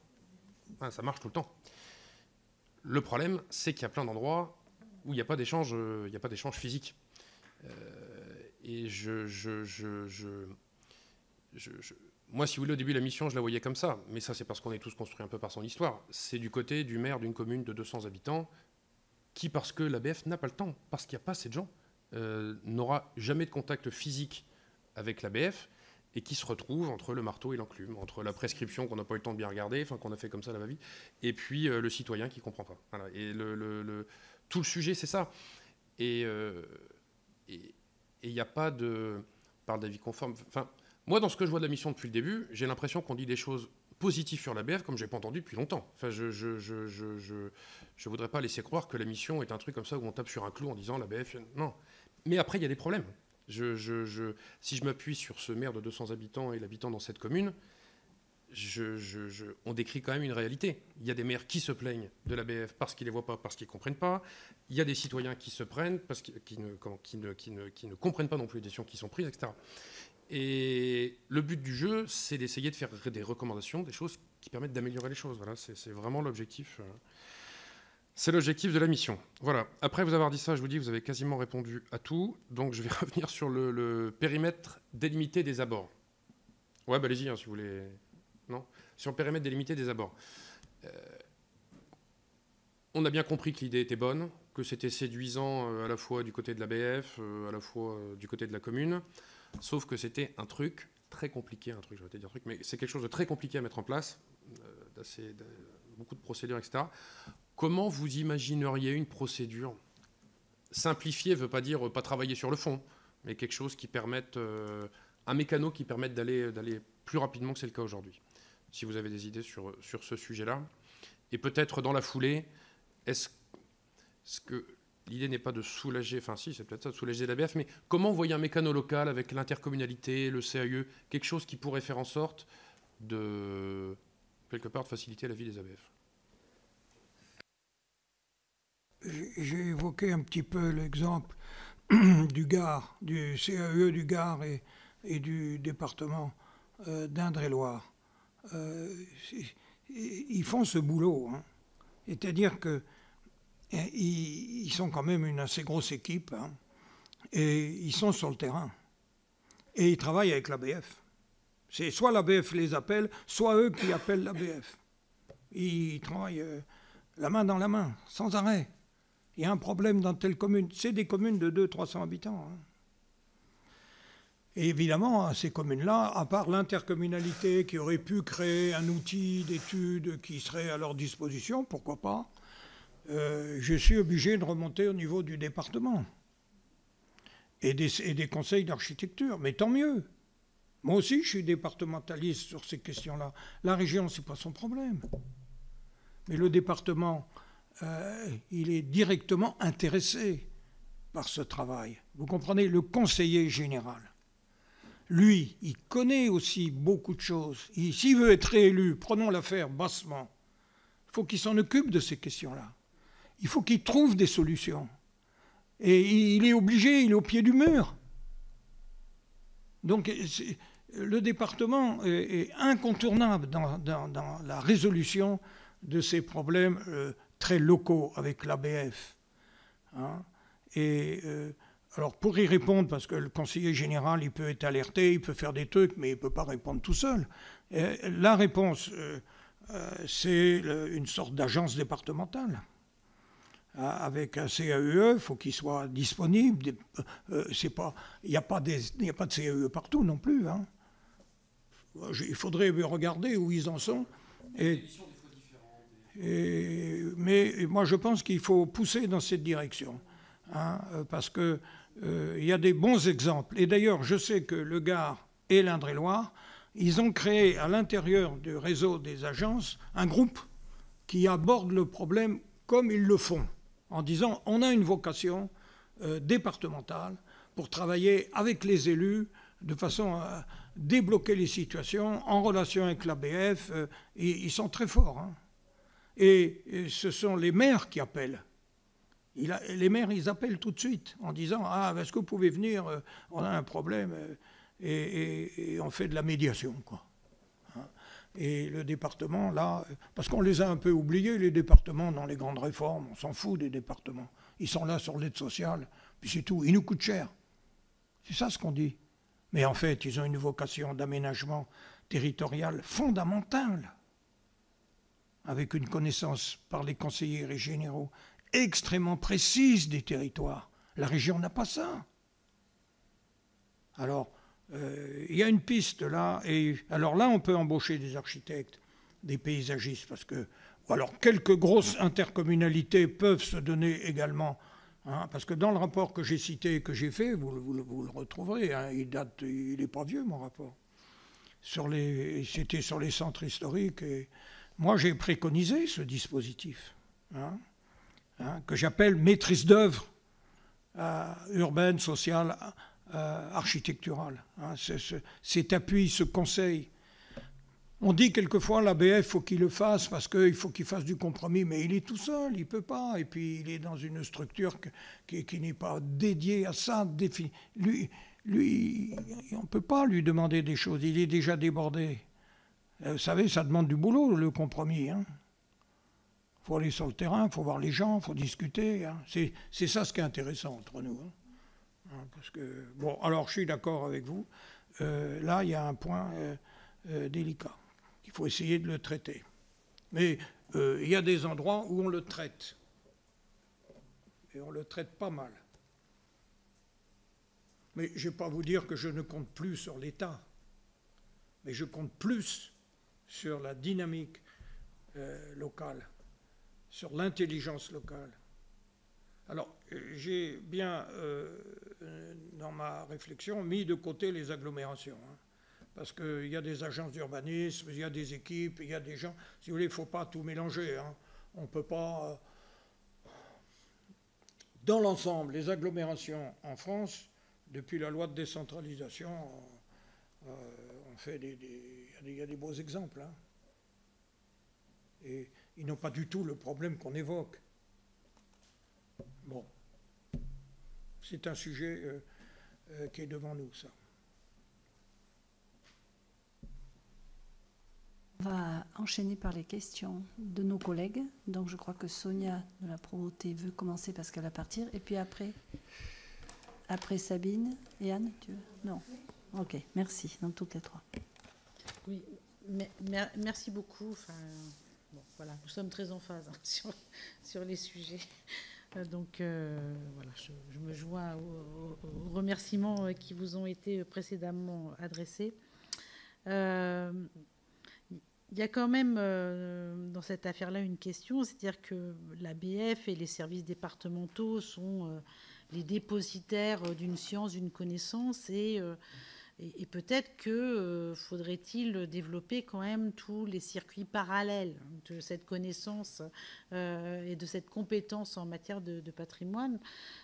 Enfin, ça marche tout le temps. Le problème, c'est qu'il y a plein d'endroits où il n'y a pas d'échange physique. Et moi, si vous voulez, au début de la mission, je la voyais comme ça. Mais ça, c'est parce qu'on est tous construits un peu par son histoire. C'est du côté du maire d'une commune de 200 habitants qui, parce que l'ABF n'a pas le temps, parce qu'il n'y a pas assez de gens, n'aura jamais de contact physique avec l'ABF et qui se retrouve entre le marteau et l'enclume, entre la prescription qu'on n'a pas eu le temps de bien regarder, enfin qu'on a fait comme ça la va-vite, et puis le citoyen qui ne comprend pas. Voilà. Et tout le sujet, c'est ça. Et il n'y a pas de... par d'avis conforme. Enfin, moi, dans ce que je vois de la mission depuis le début, j'ai l'impression qu'on dit des choses positives sur l'ABF comme je n'ai pas entendu depuis longtemps. Enfin, je voudrais pas laisser croire que la mission est un truc comme ça où on tape sur un clou en disant l'ABF... Non. Mais après, il y a des problèmes. Si je m'appuie sur ce maire de 200 habitants et l'habitant dans cette commune, on décrit quand même une réalité. Il y a des maires qui se plaignent de l'ABF parce qu'ils ne les voient pas, parce qu'ils ne comprennent pas. Il y a des citoyens qui se prennent parce qu'ils ne comprennent pas non plus les décisions qui sont prises, etc. Et le but du jeu, c'est d'essayer de faire des recommandations, des choses qui permettent d'améliorer les choses. Voilà, c'est vraiment l'objectif. C'est l'objectif de la mission. Voilà. Après vous avoir dit ça, je vous dis, vous avez quasiment répondu à tout. Donc je vais revenir sur le périmètre délimité des abords. Ouais, bah allez-y, si vous voulez. Non ? Sur le périmètre délimité des abords. On a bien compris que l'idée était bonne, que c'était séduisant à la fois du côté de l'ABF, à la fois du côté de la commune, sauf que c'était un truc très compliqué, mais c'est quelque chose de très compliqué à mettre en place, beaucoup de procédures, etc. Comment vous imagineriez une procédure simplifiée, ne veut pas dire pas travailler sur le fond, mais quelque chose qui permette, un mécano qui permette d'aller plus rapidement que c'est le cas aujourd'hui. Si vous avez des idées sur ce sujet-là. Et peut-être dans la foulée, est-ce que l'idée n'est pas de soulager, enfin si, c'est peut-être ça, de soulager l'ABF, mais comment vous voyez un mécano local avec l'intercommunalité, le CAE, quelque chose qui pourrait faire en sorte de, quelque part, de faciliter la vie des ABF? J'ai évoqué un petit peu l'exemple du Gard, du CAE du Gard et du département d'Indre-et-Loire. Ils font ce boulot, hein. C'est-à-dire qu'ils sont quand même une assez grosse équipe, hein, et ils sont sur le terrain. Et ils travaillent avec l'ABF. C'est soit l'ABF les appelle, soit eux qui appellent l'ABF. Ils travaillent la main dans la main, sans arrêt. Il y a un problème dans telle commune. C'est des communes de 200-300 habitants. Hein. Et évidemment, ces communes-là, à part l'intercommunalité qui aurait pu créer un outil d'étude qui serait à leur disposition, pourquoi pas, je suis obligé de remonter au niveau du département et des conseils d'architecture. Mais tant mieux. Moi aussi, je suis départementaliste sur ces questions-là. La région, ce n'est pas son problème. Mais le département, il est directement intéressé par ce travail. Vous comprenez, le conseiller général, lui, il connaît aussi beaucoup de choses. S'il veut être réélu, prenons l'affaire bassement, il faut qu'il s'en occupe de ces questions-là. Il faut qu'il trouve des solutions. Et il est obligé, il est au pied du mur. Donc le département est incontournable dans la résolution de ces problèmes très locaux avec l'ABF. Hein. Alors pour y répondre, parce que le conseiller général, il peut être alerté, il peut faire des trucs, mais il ne peut pas répondre tout seul. La réponse, c'est une sorte d'agence départementale. Avec un CAE, il faut qu'il soit disponible. Il n'y a pas de CAE partout non plus. Hein. Il faudrait regarder où ils en sont. Mais moi, je pense qu'il faut pousser dans cette direction. Hein, parce qu'il y a des bons exemples. Et d'ailleurs, je sais que le Gard et l'Indre-et-Loire, ils ont créé à l'intérieur du réseau des agences un groupe qui aborde le problème comme ils le font, en disant on a une vocation départementale pour travailler avec les élus de façon à débloquer les situations en relation avec l'ABF. Ils sont très forts. Hein. Et ce sont les maires qui appellent. Les maires, ils appellent tout de suite en disant « Ah, est-ce que vous pouvez venir? On a un problème. » Et on fait de la médiation, quoi. Et le département, là, parce qu'on les a un peu oubliés, les départements, dans les grandes réformes, on s'en fout des départements. Ils sont là sur l'aide sociale, puis c'est tout. Ils nous coûtent cher. C'est ça ce qu'on dit. Mais en fait, ils ont une vocation d'aménagement territorial fondamentale, avec une connaissance par les conseillers régionaux extrêmement précise des territoires. La région n'a pas ça. Alors, il y a une piste là, et alors là, on peut embaucher des architectes, des paysagistes, parce que, ou alors quelques grosses intercommunalités peuvent se donner également, hein, parce que dans le rapport que j'ai cité, que j'ai fait, vous le retrouverez, hein, il n'est pas vieux mon rapport, c'était sur les centres historiques, et moi j'ai préconisé ce dispositif, que j'appelle maîtrise d'œuvre urbaine, sociale, architecturale. Cet appui, ce conseil. On dit quelquefois l'ABF, il faut qu'il le fasse parce qu'il faut qu'il fasse du compromis, mais il est tout seul, il ne peut pas. Et puis il est dans une structure qui n'est pas dédiée à ça. Lui, on ne peut pas lui demander des choses, il est déjà débordé. Vous savez, ça demande du boulot, le compromis. Il faut aller sur le terrain, il faut voir les gens, il faut discuter. C'est ça ce qui est intéressant entre nous. Parce que, bon, alors je suis d'accord avec vous. Là, il y a un point délicat. Il faut essayer de le traiter. Mais il y a des endroits où on le traite. Et on le traite pas mal. Mais je ne vais pas vous dire que je ne compte plus sur l'État. Mais je compte plus sur la dynamique locale, sur l'intelligence locale. Alors, j'ai bien, dans ma réflexion, mis de côté les agglomérations. Parce qu'il y a des agences d'urbanisme, il y a des équipes, il y a des gens. Si vous voulez, il ne faut pas tout mélanger. On ne peut pas... Dans l'ensemble, les agglomérations en France, depuis la loi de décentralisation, on fait il y a des beaux exemples. Et ils n'ont pas du tout le problème qu'on évoque. Bon, c'est un sujet qui est devant nous, ça. On va enchaîner par les questions de nos collègues. Donc je crois que Sonia de la Provoté veut commencer parce qu'elle va partir. Et puis après Sabine et Anne, tu veux? Non. Ok, merci, dans toutes les trois. Oui, merci beaucoup. Enfin, bon, voilà, nous sommes très en phase sur les sujets. Donc voilà, je me joins aux remerciements qui vous ont été précédemment adressés. Il y a quand même dans cette affaire-là une question, c'est-à-dire que l'ABF et les services départementaux sont les dépositaires d'une science, d'une connaissance, et peut-être que faudrait-il développer quand même tous les circuits parallèles de cette connaissance et de cette compétence en matière de patrimoine,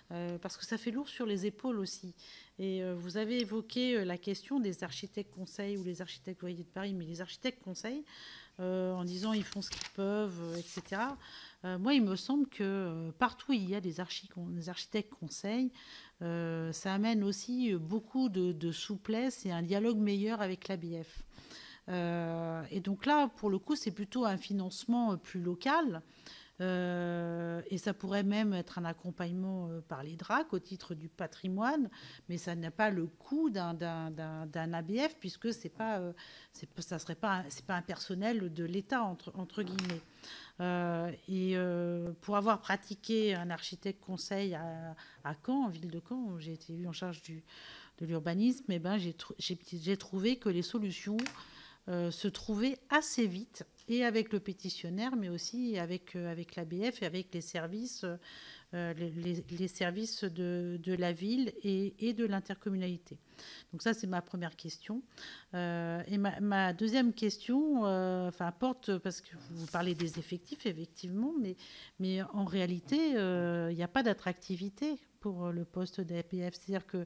parce que ça fait lourd sur les épaules aussi. Et vous avez évoqué la question des architectes conseils ou les architectes loyers de Paris, mais les architectes conseils, en disant ils font ce qu'ils peuvent, etc. Moi, il me semble que partout où il y a des architectes conseils, ça amène aussi beaucoup de souplesse et un dialogue meilleur avec l'ABF. Et donc là, pour le coup, c'est plutôt un financement plus local. Et ça pourrait même être un accompagnement par les DRAC au titre du patrimoine, mais ça n'a pas le coût d'un ABF puisque c'est pas un personnel de l'État entre guillemets. Et pour avoir pratiqué un architecte conseil à Caen, en ville de Caen, j'ai été élue en charge de l'urbanisme, et j'ai trouvé que les solutions se trouvaient assez vite, et avec le pétitionnaire, mais aussi avec l'ABF et avec les services les services de la ville et de l'intercommunalité. Donc ça, c'est ma première question. Et ma deuxième question porte, parce que vous parlez des effectifs, effectivement, mais en réalité, il n'y a pas d'attractivité pour le poste d'APF. C'est-à-dire que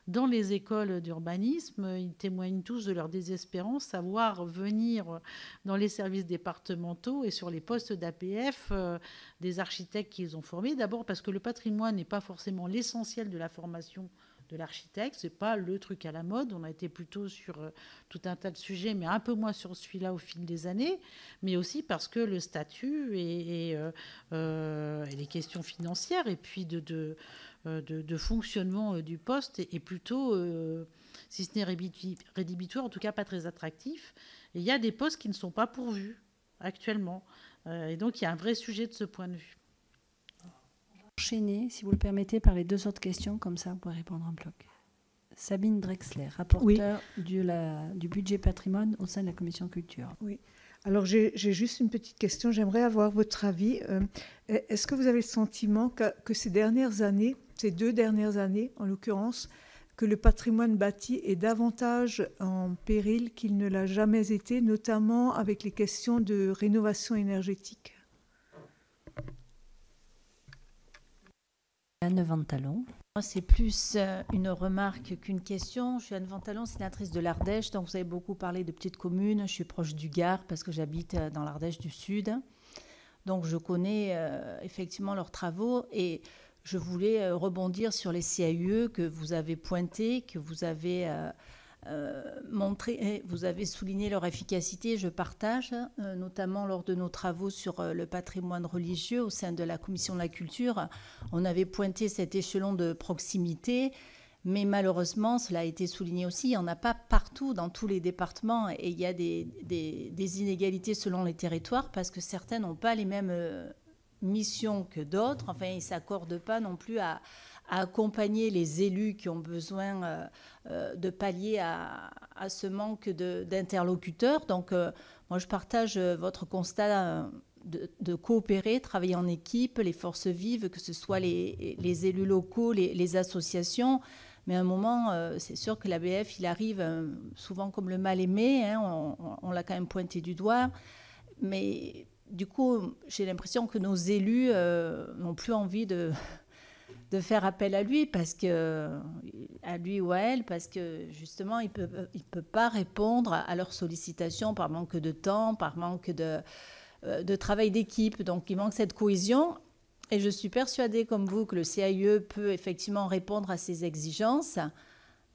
dans les écoles d'urbanisme, ils témoignent tous de leur désespérance à voir venir dans les services départementaux et sur les postes d'APF des architectes qu'ils ont formés. D'abord parce que le patrimoine n'est pas forcément l'essentiel de la formation de l'architecte, c'est pas le truc à la mode. On a été plutôt sur tout un tas de sujets, mais un peu moins sur celui-là au fil des années, mais aussi parce que le statut et les questions financières et puis de fonctionnement du poste est plutôt, si ce n'est rédhibitoire, en tout cas pas très attractif. Et il y a des postes qui ne sont pas pourvus actuellement. Et donc il y a un vrai sujet de ce point de vue. Enchaîner, si vous le permettez, par les deux autres questions, comme ça vous pourrez répondre en bloc. Sabine Drexler, rapporteure du budget patrimoine au sein de la commission culture. Oui. Alors j'ai juste une petite question, j'aimerais avoir votre avis. Est-ce que vous avez le sentiment que ces dernières années, ces 2 dernières années en l'occurrence, que le patrimoine bâti est davantage en péril qu'il ne l'a jamais été, notamment avec les questions de rénovation énergétique? Anne Ventalon. Moi, c'est plus une remarque qu'une question. Je suis Anne Ventalon, sénatrice de l'Ardèche. Donc, vous avez beaucoup parlé de petites communes. Je suis proche du Gard parce que j'habite dans l'Ardèche du Sud. Donc, je connais effectivement leurs travaux et je voulais rebondir sur les CAUE que vous avez pointés, que vous avez montré, vous avez souligné leur efficacité. Je partage, notamment lors de nos travaux sur le patrimoine religieux au sein de la commission de la culture. On avait pointé cet échelon de proximité, mais malheureusement, cela a été souligné aussi, il n'y en a pas partout dans tous les départements et il y a des inégalités selon les territoires parce que certains n'ont pas les mêmes missions que d'autres. Enfin, ils ne s'accordent pas non plus à accompagner les élus qui ont besoin de pallier à ce manque d'interlocuteurs. Donc, moi, je partage votre constat de coopérer, travailler en équipe, les forces vives, que ce soit les élus locaux, les associations. Mais à un moment, c'est sûr que l'ABF, il arrive souvent comme le mal-aimé. Hein, on l'a quand même pointé du doigt. Mais du coup, j'ai l'impression que nos élus n'ont plus envie de faire appel à lui, à lui ou à elle, parce que justement, il peut pas répondre à leurs sollicitations par manque de temps, par manque de travail d'équipe. Donc, il manque cette cohésion. Et je suis persuadée, comme vous, que le CAIE peut effectivement répondre à ces exigences.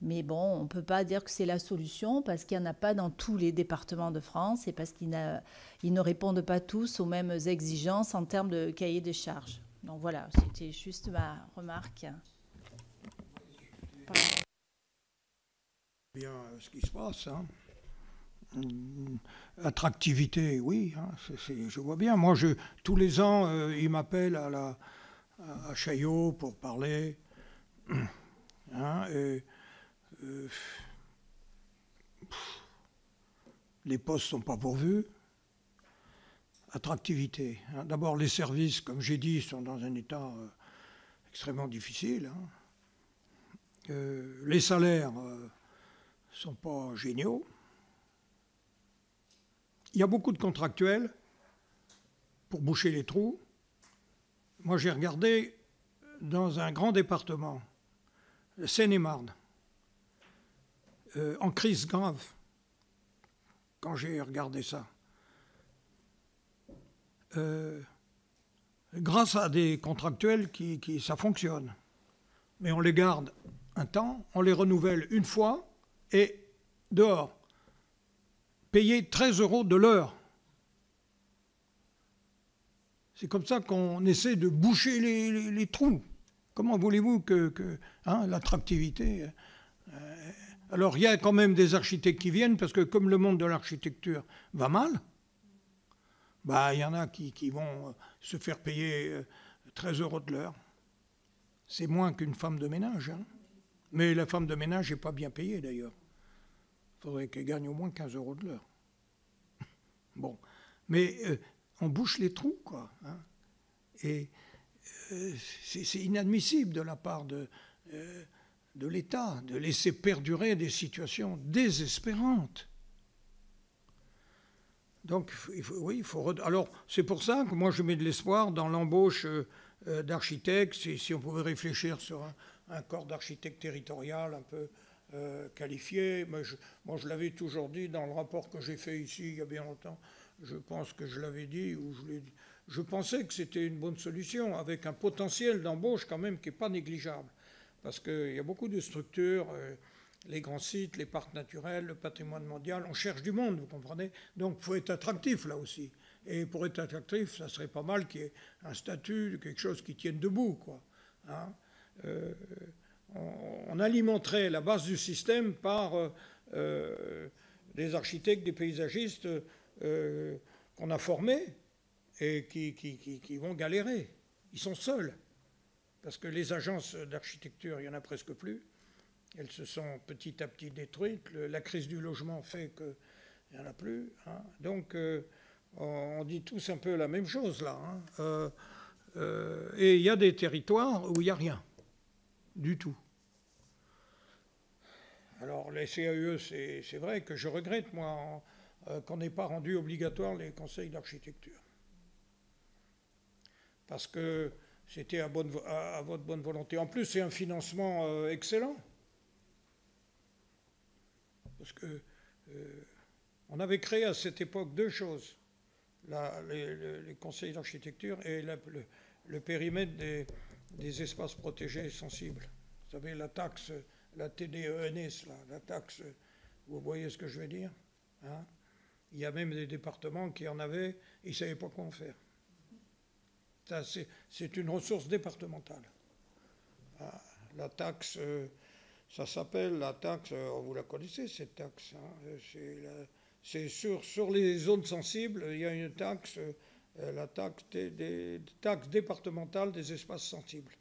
Mais bon, on ne peut pas dire que c'est la solution parce qu'il n'y en a pas dans tous les départements de France et parce qu'ils ne répondent pas tous aux mêmes exigences en termes de cahier des charges. Donc voilà, c'était juste ma remarque. Bien ce qui se passe. Hein. Attractivité, oui, hein, je vois bien. Moi, tous les ans, ils m'appellent à Chaillot pour parler. Hein, et, les postes ne sont pas pourvus. Attractivité. Hein. D'abord, les services, comme j'ai dit, sont dans un état extrêmement difficile. Hein. Les salaires ne sont pas géniaux. Il y a beaucoup de contractuels pour boucher les trous. Moi, j'ai regardé dans un grand département, la Seine-et-Marne, en crise grave, quand j'ai regardé ça. Grâce à des contractuels qui ça fonctionne. Mais on les garde un temps, on les renouvelle une fois et dehors. Payer 13 € de l'heure. C'est comme ça qu'on essaie de boucher les trous. Comment voulez-vous que l'attractivité... alors il y a quand même des architectes qui viennent, parce que comme le monde de l'architecture va mal, il y en a qui vont se faire payer 13 € de l'heure. C'est moins qu'une femme de ménage. Hein. Mais la femme de ménage n'est pas bien payée d'ailleurs. Il faudrait qu'elle gagne au moins 15 € de l'heure. Bon. Mais on bouche les trous, quoi. Hein. Et c'est inadmissible de la part de l'État de laisser perdurer des situations désespérantes. Donc, alors, c'est pour ça que moi, je mets de l'espoir dans l'embauche d'architectes. Si on pouvait réfléchir sur un corps d'architectes territorial un peu qualifié. Moi, je l'avais toujours dit dans le rapport que j'ai fait ici il y a bien longtemps. Je pense que je l'avais dit, ou je l'ai dit. Je pensais que c'était une bonne solution, avec un potentiel d'embauche quand même qui n'est pas négligeable. Parce qu'il y a beaucoup de structures, les grands sites, les parcs naturels, le patrimoine mondial, on cherche du monde, vous comprenez? Donc il faut être attractif là aussi. Et pour être attractif, ça serait pas mal qu'il y ait un statut, quelque chose qui tienne debout, quoi. Hein? On alimenterait la base du système par des architectes, des paysagistes qu'on a formés et qui vont galérer. Ils sont seuls. Parce que les agences d'architecture, il n'y en a presque plus. Elles se sont petit à petit détruites. La crise du logement fait qu'il n'y en a plus. Hein. Donc, on dit tous un peu la même chose, là. Hein. Et il y a des territoires où il n'y a rien du tout. Alors, les CAUE, c'est vrai que je regrette, moi, qu'on n'ait pas rendu obligatoire les conseils d'architecture. Parce que c'était à votre bonne volonté. En plus, c'est un financement excellent. Parce que on avait créé à cette époque deux choses. Les conseils d'architecture et le périmètre des espaces protégés et sensibles. Vous savez, la taxe, la TDENS, la taxe, vous voyez ce que je veux dire, hein? Il y a même des départements qui en avaient, ils ne savaient pas quoi en faire. C'est une ressource départementale. La taxe, ça s'appelle la taxe, vous la connaissez cette taxe, hein, c'est sur les zones sensibles, il y a une taxe, la taxe des taxes départementales des espaces sensibles.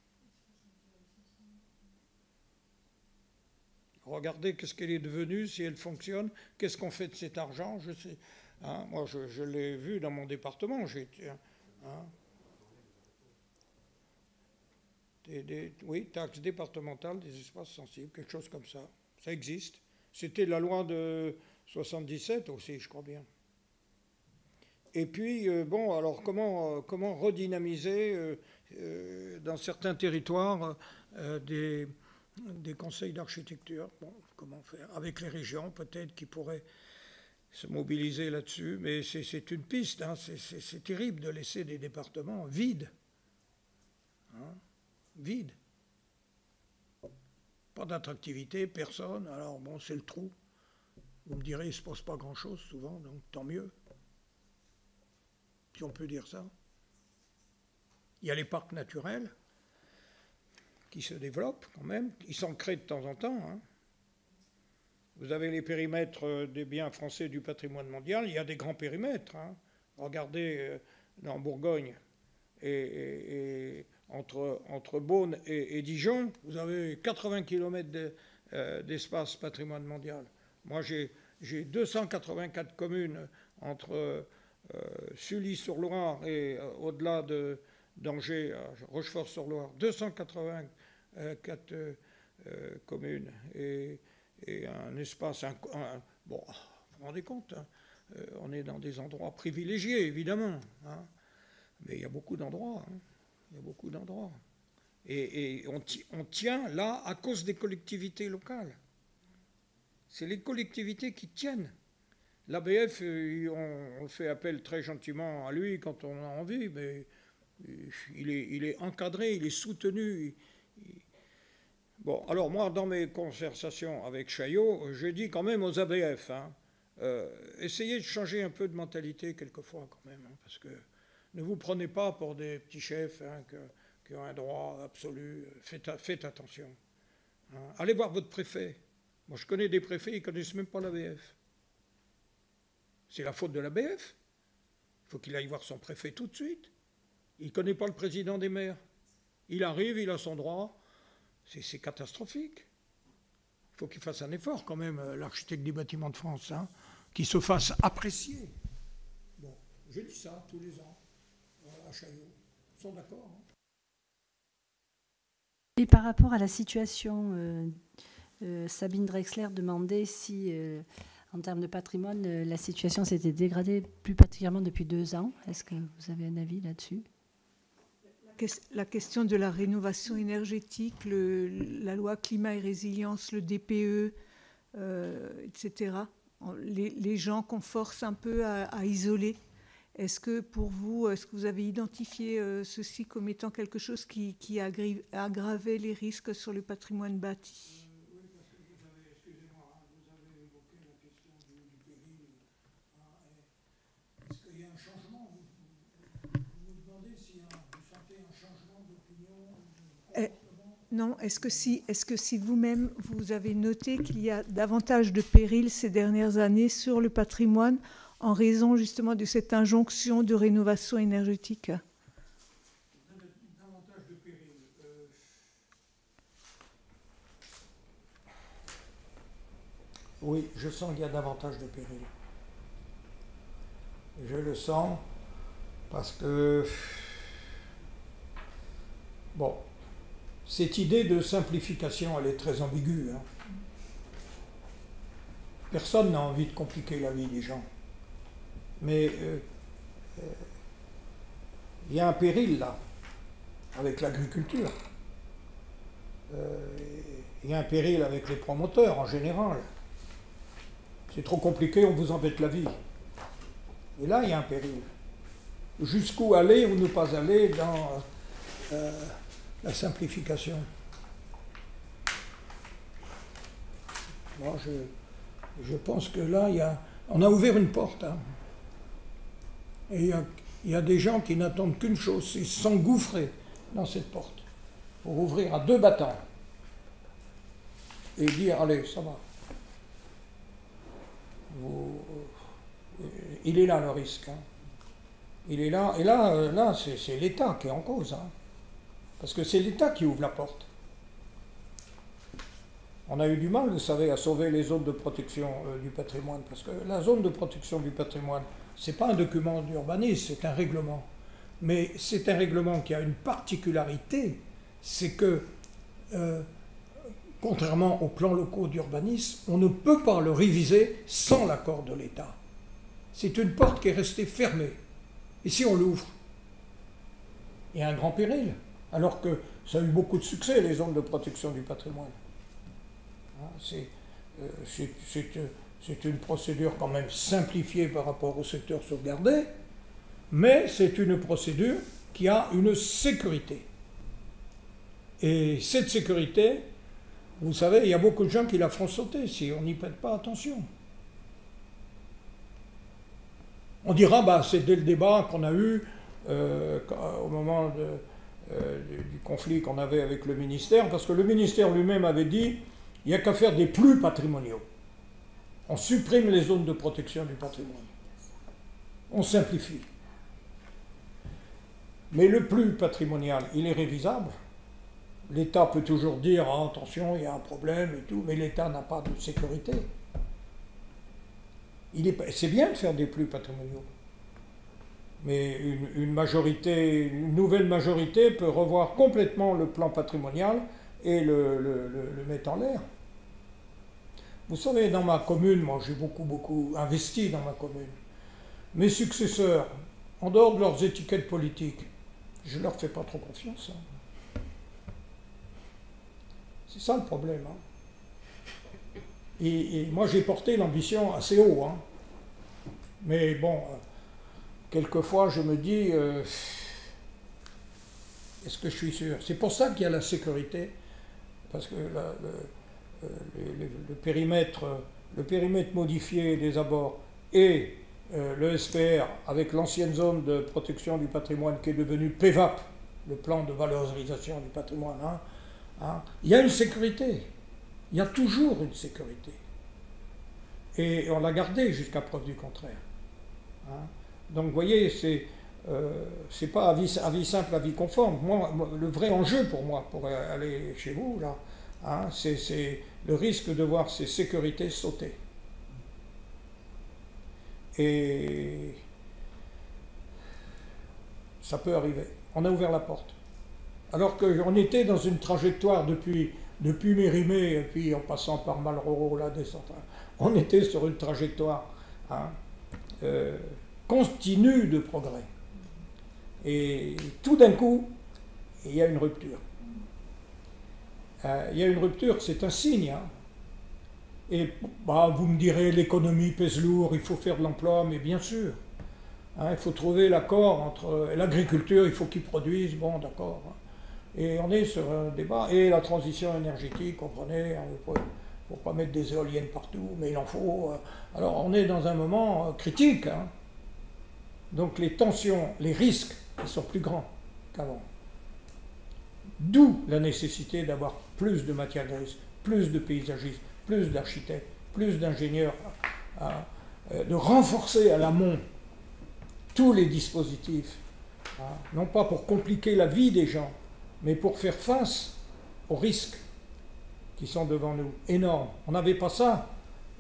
Regardez qu'est-ce qu'elle est devenue, si elle fonctionne, qu'est-ce qu'on fait de cet argent, je sais. Hein, moi, je l'ai vu dans mon département, oui, taxe départementale des espaces sensibles, quelque chose comme ça. Ça existe. C'était la loi de 77 aussi, je crois bien. Et puis, bon, alors comment redynamiser dans certains territoires des conseils d'architecture? Bon, comment faire? Avec les régions, peut-être, qui pourraient se mobiliser là-dessus. Mais c'est une piste. Hein, c'est terrible de laisser des départements vides. Hein? Vide. Pas d'attractivité, personne. Alors bon, c'est le trou. Vous me direz, il ne se passe pas grand-chose souvent, donc tant mieux. Si on peut dire ça. Il y a les parcs naturels qui se développent quand même. Ils s'en créent de temps en temps. Hein. Vous avez les périmètres des biens français du patrimoine mondial. Il y a des grands périmètres. Hein. Regardez dans Bourgogne et entre Beaune et Dijon, vous avez 80 km d'espace patrimoine mondial. Moi, j'ai 284 communes entre Sully-sur-Loire et au-delà d'Angers, à Rochefort-sur-Loire. 284 communes et un espace... bon, vous vous rendez compte, hein, on est dans des endroits privilégiés, évidemment. Hein, mais il y a beaucoup d'endroits. Hein. Il y a beaucoup d'endroits. Et on tient là à cause des collectivités locales. C'est les collectivités qui tiennent. L'ABF, on fait appel très gentiment à lui quand on a envie, mais il est encadré, il est soutenu. Bon, alors moi, dans mes conversations avec Chaillot, je dis quand même aux ABF, hein, essayez de changer un peu de mentalité quelquefois quand même, hein, parce que ne vous prenez pas pour des petits chefs hein, qui ont un droit absolu. Faites attention. Hein. Allez voir votre préfet. Moi, je connais des préfets, ils ne connaissent même pas l'ABF. C'est la faute de l'ABF. Il faut qu'il aille voir son préfet tout de suite. Il ne connaît pas le président des maires. Il arrive, il a son droit. C'est catastrophique. Il faut qu'il fasse un effort quand même, l'architecte des bâtiments de France, hein, qu'il se fasse apprécier. Bon, je dis ça tous les ans. À Chaillot. Ils sont d'accord. Hein. Et par rapport à la situation, Sabine Drexler demandait si, en termes de patrimoine, la situation s'était dégradée plus particulièrement depuis 2 ans. Est-ce que vous avez un avis là-dessus? La question de la rénovation énergétique, la loi climat et résilience, le DPE, etc. Les gens qu'on force un peu à isoler. Est-ce que pour vous, est-ce que vous avez identifié ceci comme étant quelque chose qui aggravait les risques sur le patrimoine bâti? Oui, parce que vous avez, excusez-moi, vous avez évoqué la question du péril. Est-ce qu'il y a un changement? Vous me demandez si vous sentez un changement d'opinion, de comportement? Non, est-ce que si vous-même, vous avez noté qu'il y a davantage de périls ces dernières années sur le patrimoine en raison justement de cette injonction de rénovation énergétique? Davantage de périls. Oui, je sens qu'il y a davantage de périls. Je le sens parce que, bon, cette idée de simplification, elle est très ambiguë. Hein. Personne n'a envie de compliquer la vie des gens. Mais il y a un péril là, avec l'agriculture. Il y a un péril avec les promoteurs en général. C'est trop compliqué, on vous embête la vie. Et là, il y a un péril. Jusqu'où aller ou ne pas aller dans la simplification? Moi, je pense que là, on a ouvert une porte. Hein. Et il y a des gens qui n'attendent qu'une chose, c'est s'engouffrer dans cette porte pour ouvrir à 2 battants et dire, allez, ça va. Il est là le risque. Hein. Il est là. Et là c'est l'État qui est en cause. Hein. Parce que c'est l'État qui ouvre la porte. On a eu du mal, vous savez, à sauver les zones de protection du patrimoine. Parce que la zone de protection du patrimoine, ce n'est pas un document d'urbanisme, c'est un règlement. Mais c'est un règlement qui a une particularité, c'est que, contrairement aux plans locaux d'urbanisme, on ne peut pas le réviser sans l'accord de l'État. C'est une porte qui est restée fermée. Et si on l'ouvre, il y a un grand péril. Alors que ça a eu beaucoup de succès, les zones de protection du patrimoine. C'est une procédure quand même simplifiée par rapport au secteur sauvegardé, mais c'est une procédure qui a une sécurité. Et cette sécurité, vous savez, il y a beaucoup de gens qui la font sauter si on n'y prête pas attention. On dira, bah, c'est dès le débat qu'on a eu au moment du conflit qu'on avait avec le ministère, parce que le ministère lui-même avait dit, il n'y a qu'à faire des plus patrimoniaux. On supprime les zones de protection du patrimoine. On simplifie. Mais le plus patrimonial, il est révisable. L'État peut toujours dire, ah, attention, il y a un problème et tout, mais l'État n'a pas de sécurité. C'est bien de faire des plus patrimoniaux. Mais une nouvelle majorité peut revoir complètement le plan patrimonial et le mettre en l'air. Vous savez, dans ma commune, moi j'ai beaucoup investi dans ma commune. Mes successeurs, en dehors de leurs étiquettes politiques, je ne leur fais pas trop confiance. Hein. C'est ça le problème. Hein. Et moi j'ai porté l'ambition assez haut. Hein. Mais bon, quelquefois je me dis, est-ce que je suis sûr? C'est pour ça qu'il y a la sécurité, parce que le périmètre modifié des abords et le SPR avec l'ancienne zone de protection du patrimoine qui est devenue PEVAP, le plan de valorisation du patrimoine, il y a une sécurité, il y a toujours une sécurité. Et on l'a gardée jusqu'à preuve du contraire. Hein. Donc vous voyez, c'est pas avis simple, avis conforme. Moi, le vrai enjeu pour moi, pour aller chez vous, là, hein, c'est le risque de voir ces sécurités sauter. Et ça peut arriver. On a ouvert la porte. Alors qu'on était dans une trajectoire depuis Mérimée, et puis en passant par Malraux, la descente, on était sur une trajectoire continue de progrès. Et tout d'un coup, il y a une rupture. Il y a une rupture, c'est un signe. Hein. Et vous me direz, l'économie pèse lourd, il faut faire de l'emploi, mais bien sûr. Hein, il faut trouver l'accord entre l'agriculture, il faut qu'ils produisent, bon d'accord. Et on est sur un débat. Et la transition énergétique, comprenez, il ne faut pas mettre des éoliennes partout, mais il en faut. Alors on est dans un moment critique. Hein. Donc les tensions, les risques, ils sont plus grands qu'avant. D'où la nécessité d'avoir plus de matières grises, plus de paysagistes, plus d'architectes, plus d'ingénieurs, de renforcer à l'amont tous les dispositifs, hein, non pas pour compliquer la vie des gens, mais pour faire face aux risques qui sont devant nous, énormes. On n'avait pas ça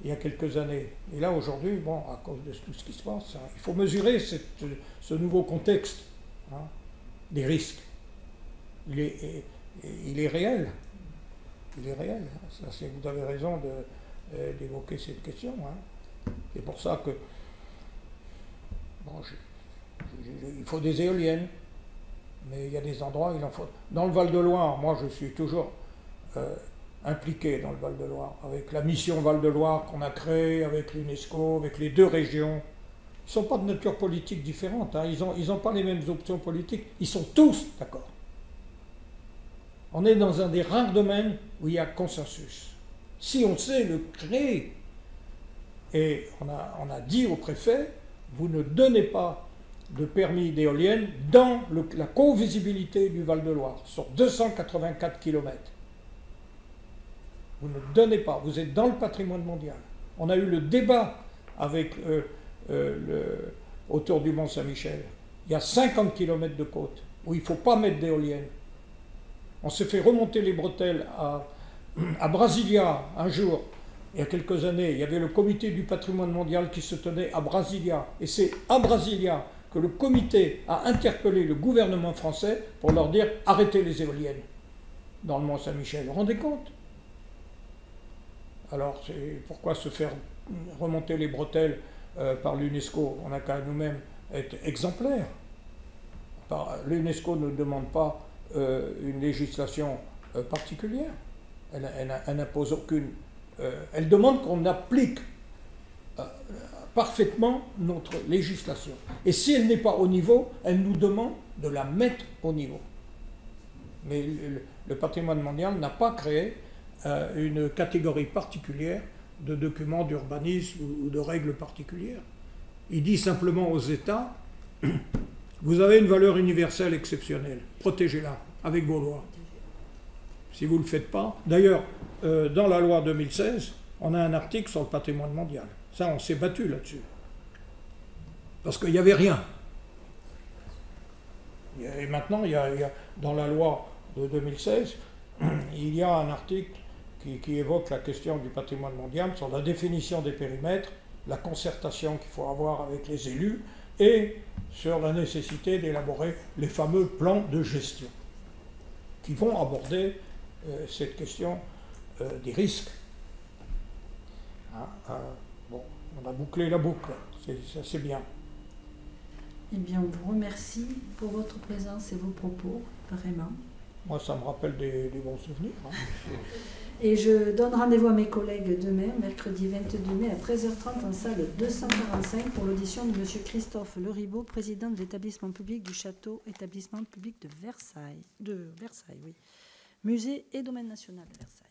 il y a quelques années. Et là, aujourd'hui, bon, à cause de tout ce qui se passe, hein, il faut mesurer ce nouveau contexte, hein, des risques. Il est réel. Il est réel. Ça, vous avez raison d'évoquer cette question. Hein. C'est pour ça que bon, il faut des éoliennes, mais il y a des endroits où il en faut. Dans le Val-de-Loire, moi je suis toujours impliqué dans le Val-de-Loire, avec la mission Val-de-Loire qu'on a créée, avec l'UNESCO, avec les deux régions. Ils ne sont pas de nature politique différente, hein. Ils n'ont pas les mêmes options politiques, ils sont tous d'accord. On est dans un des rares domaines où il y a consensus. Si on sait le créer, et on a dit au préfet, vous ne donnez pas de permis d'éoliennes dans la co-visibilité du Val-de-Loire, sur 284 km. Vous ne donnez pas, vous êtes dans le patrimoine mondial. On a eu le débat avec, autour du Mont-Saint-Michel. Il y a 50 km de côte où il ne faut pas mettre d'éoliennes. On s'est fait remonter les bretelles à Brasilia un jour. Il y a quelques années, il y avait le comité du patrimoine mondial qui se tenait à Brasilia. Et c'est à Brasilia que le comité a interpellé le gouvernement français pour leur dire « arrêtez les éoliennes » dans le Mont-Saint-Michel. Vous vous rendez compte? Alors, pourquoi se faire remonter les bretelles par l'UNESCO? On n'a qu'à nous-mêmes être exemplaires. L'UNESCO ne demande pas une législation particulière. Elle n'impose aucune... elle demande qu'on applique parfaitement notre législation. Et si elle n'est pas au niveau, elle nous demande de la mettre au niveau. Mais le patrimoine mondial n'a pas créé une catégorie particulière de documents d'urbanisme ou de règles particulières. Il dit simplement aux États, vous avez une valeur universelle exceptionnelle, protégez-la avec vos lois. Si vous ne le faites pas... D'ailleurs, dans la loi 2016, on a un article sur le patrimoine mondial. Ça, on s'est battu là-dessus. Parce qu'il n'y avait rien. Et maintenant, dans la loi de 2016, il y a un article qui évoque la question du patrimoine mondial sur la définition des périmètres, la concertation qu'il faut avoir avec les élus et sur la nécessité d'élaborer les fameux plans de gestion qui vont aborder cette question des risques. Bon, on a bouclé la boucle, c'est bien. Eh bien, on vous remercie pour votre présence et vos propos, vraiment. Moi, ça me rappelle des bons souvenirs. Hein. Et je donne rendez-vous à mes collègues demain, mercredi 22 mai à 13h30 en salle 245 pour l'audition de M. Christophe Leribaud, président de l'établissement public du château, établissement public de Versailles, oui. Musée et domaine national de Versailles.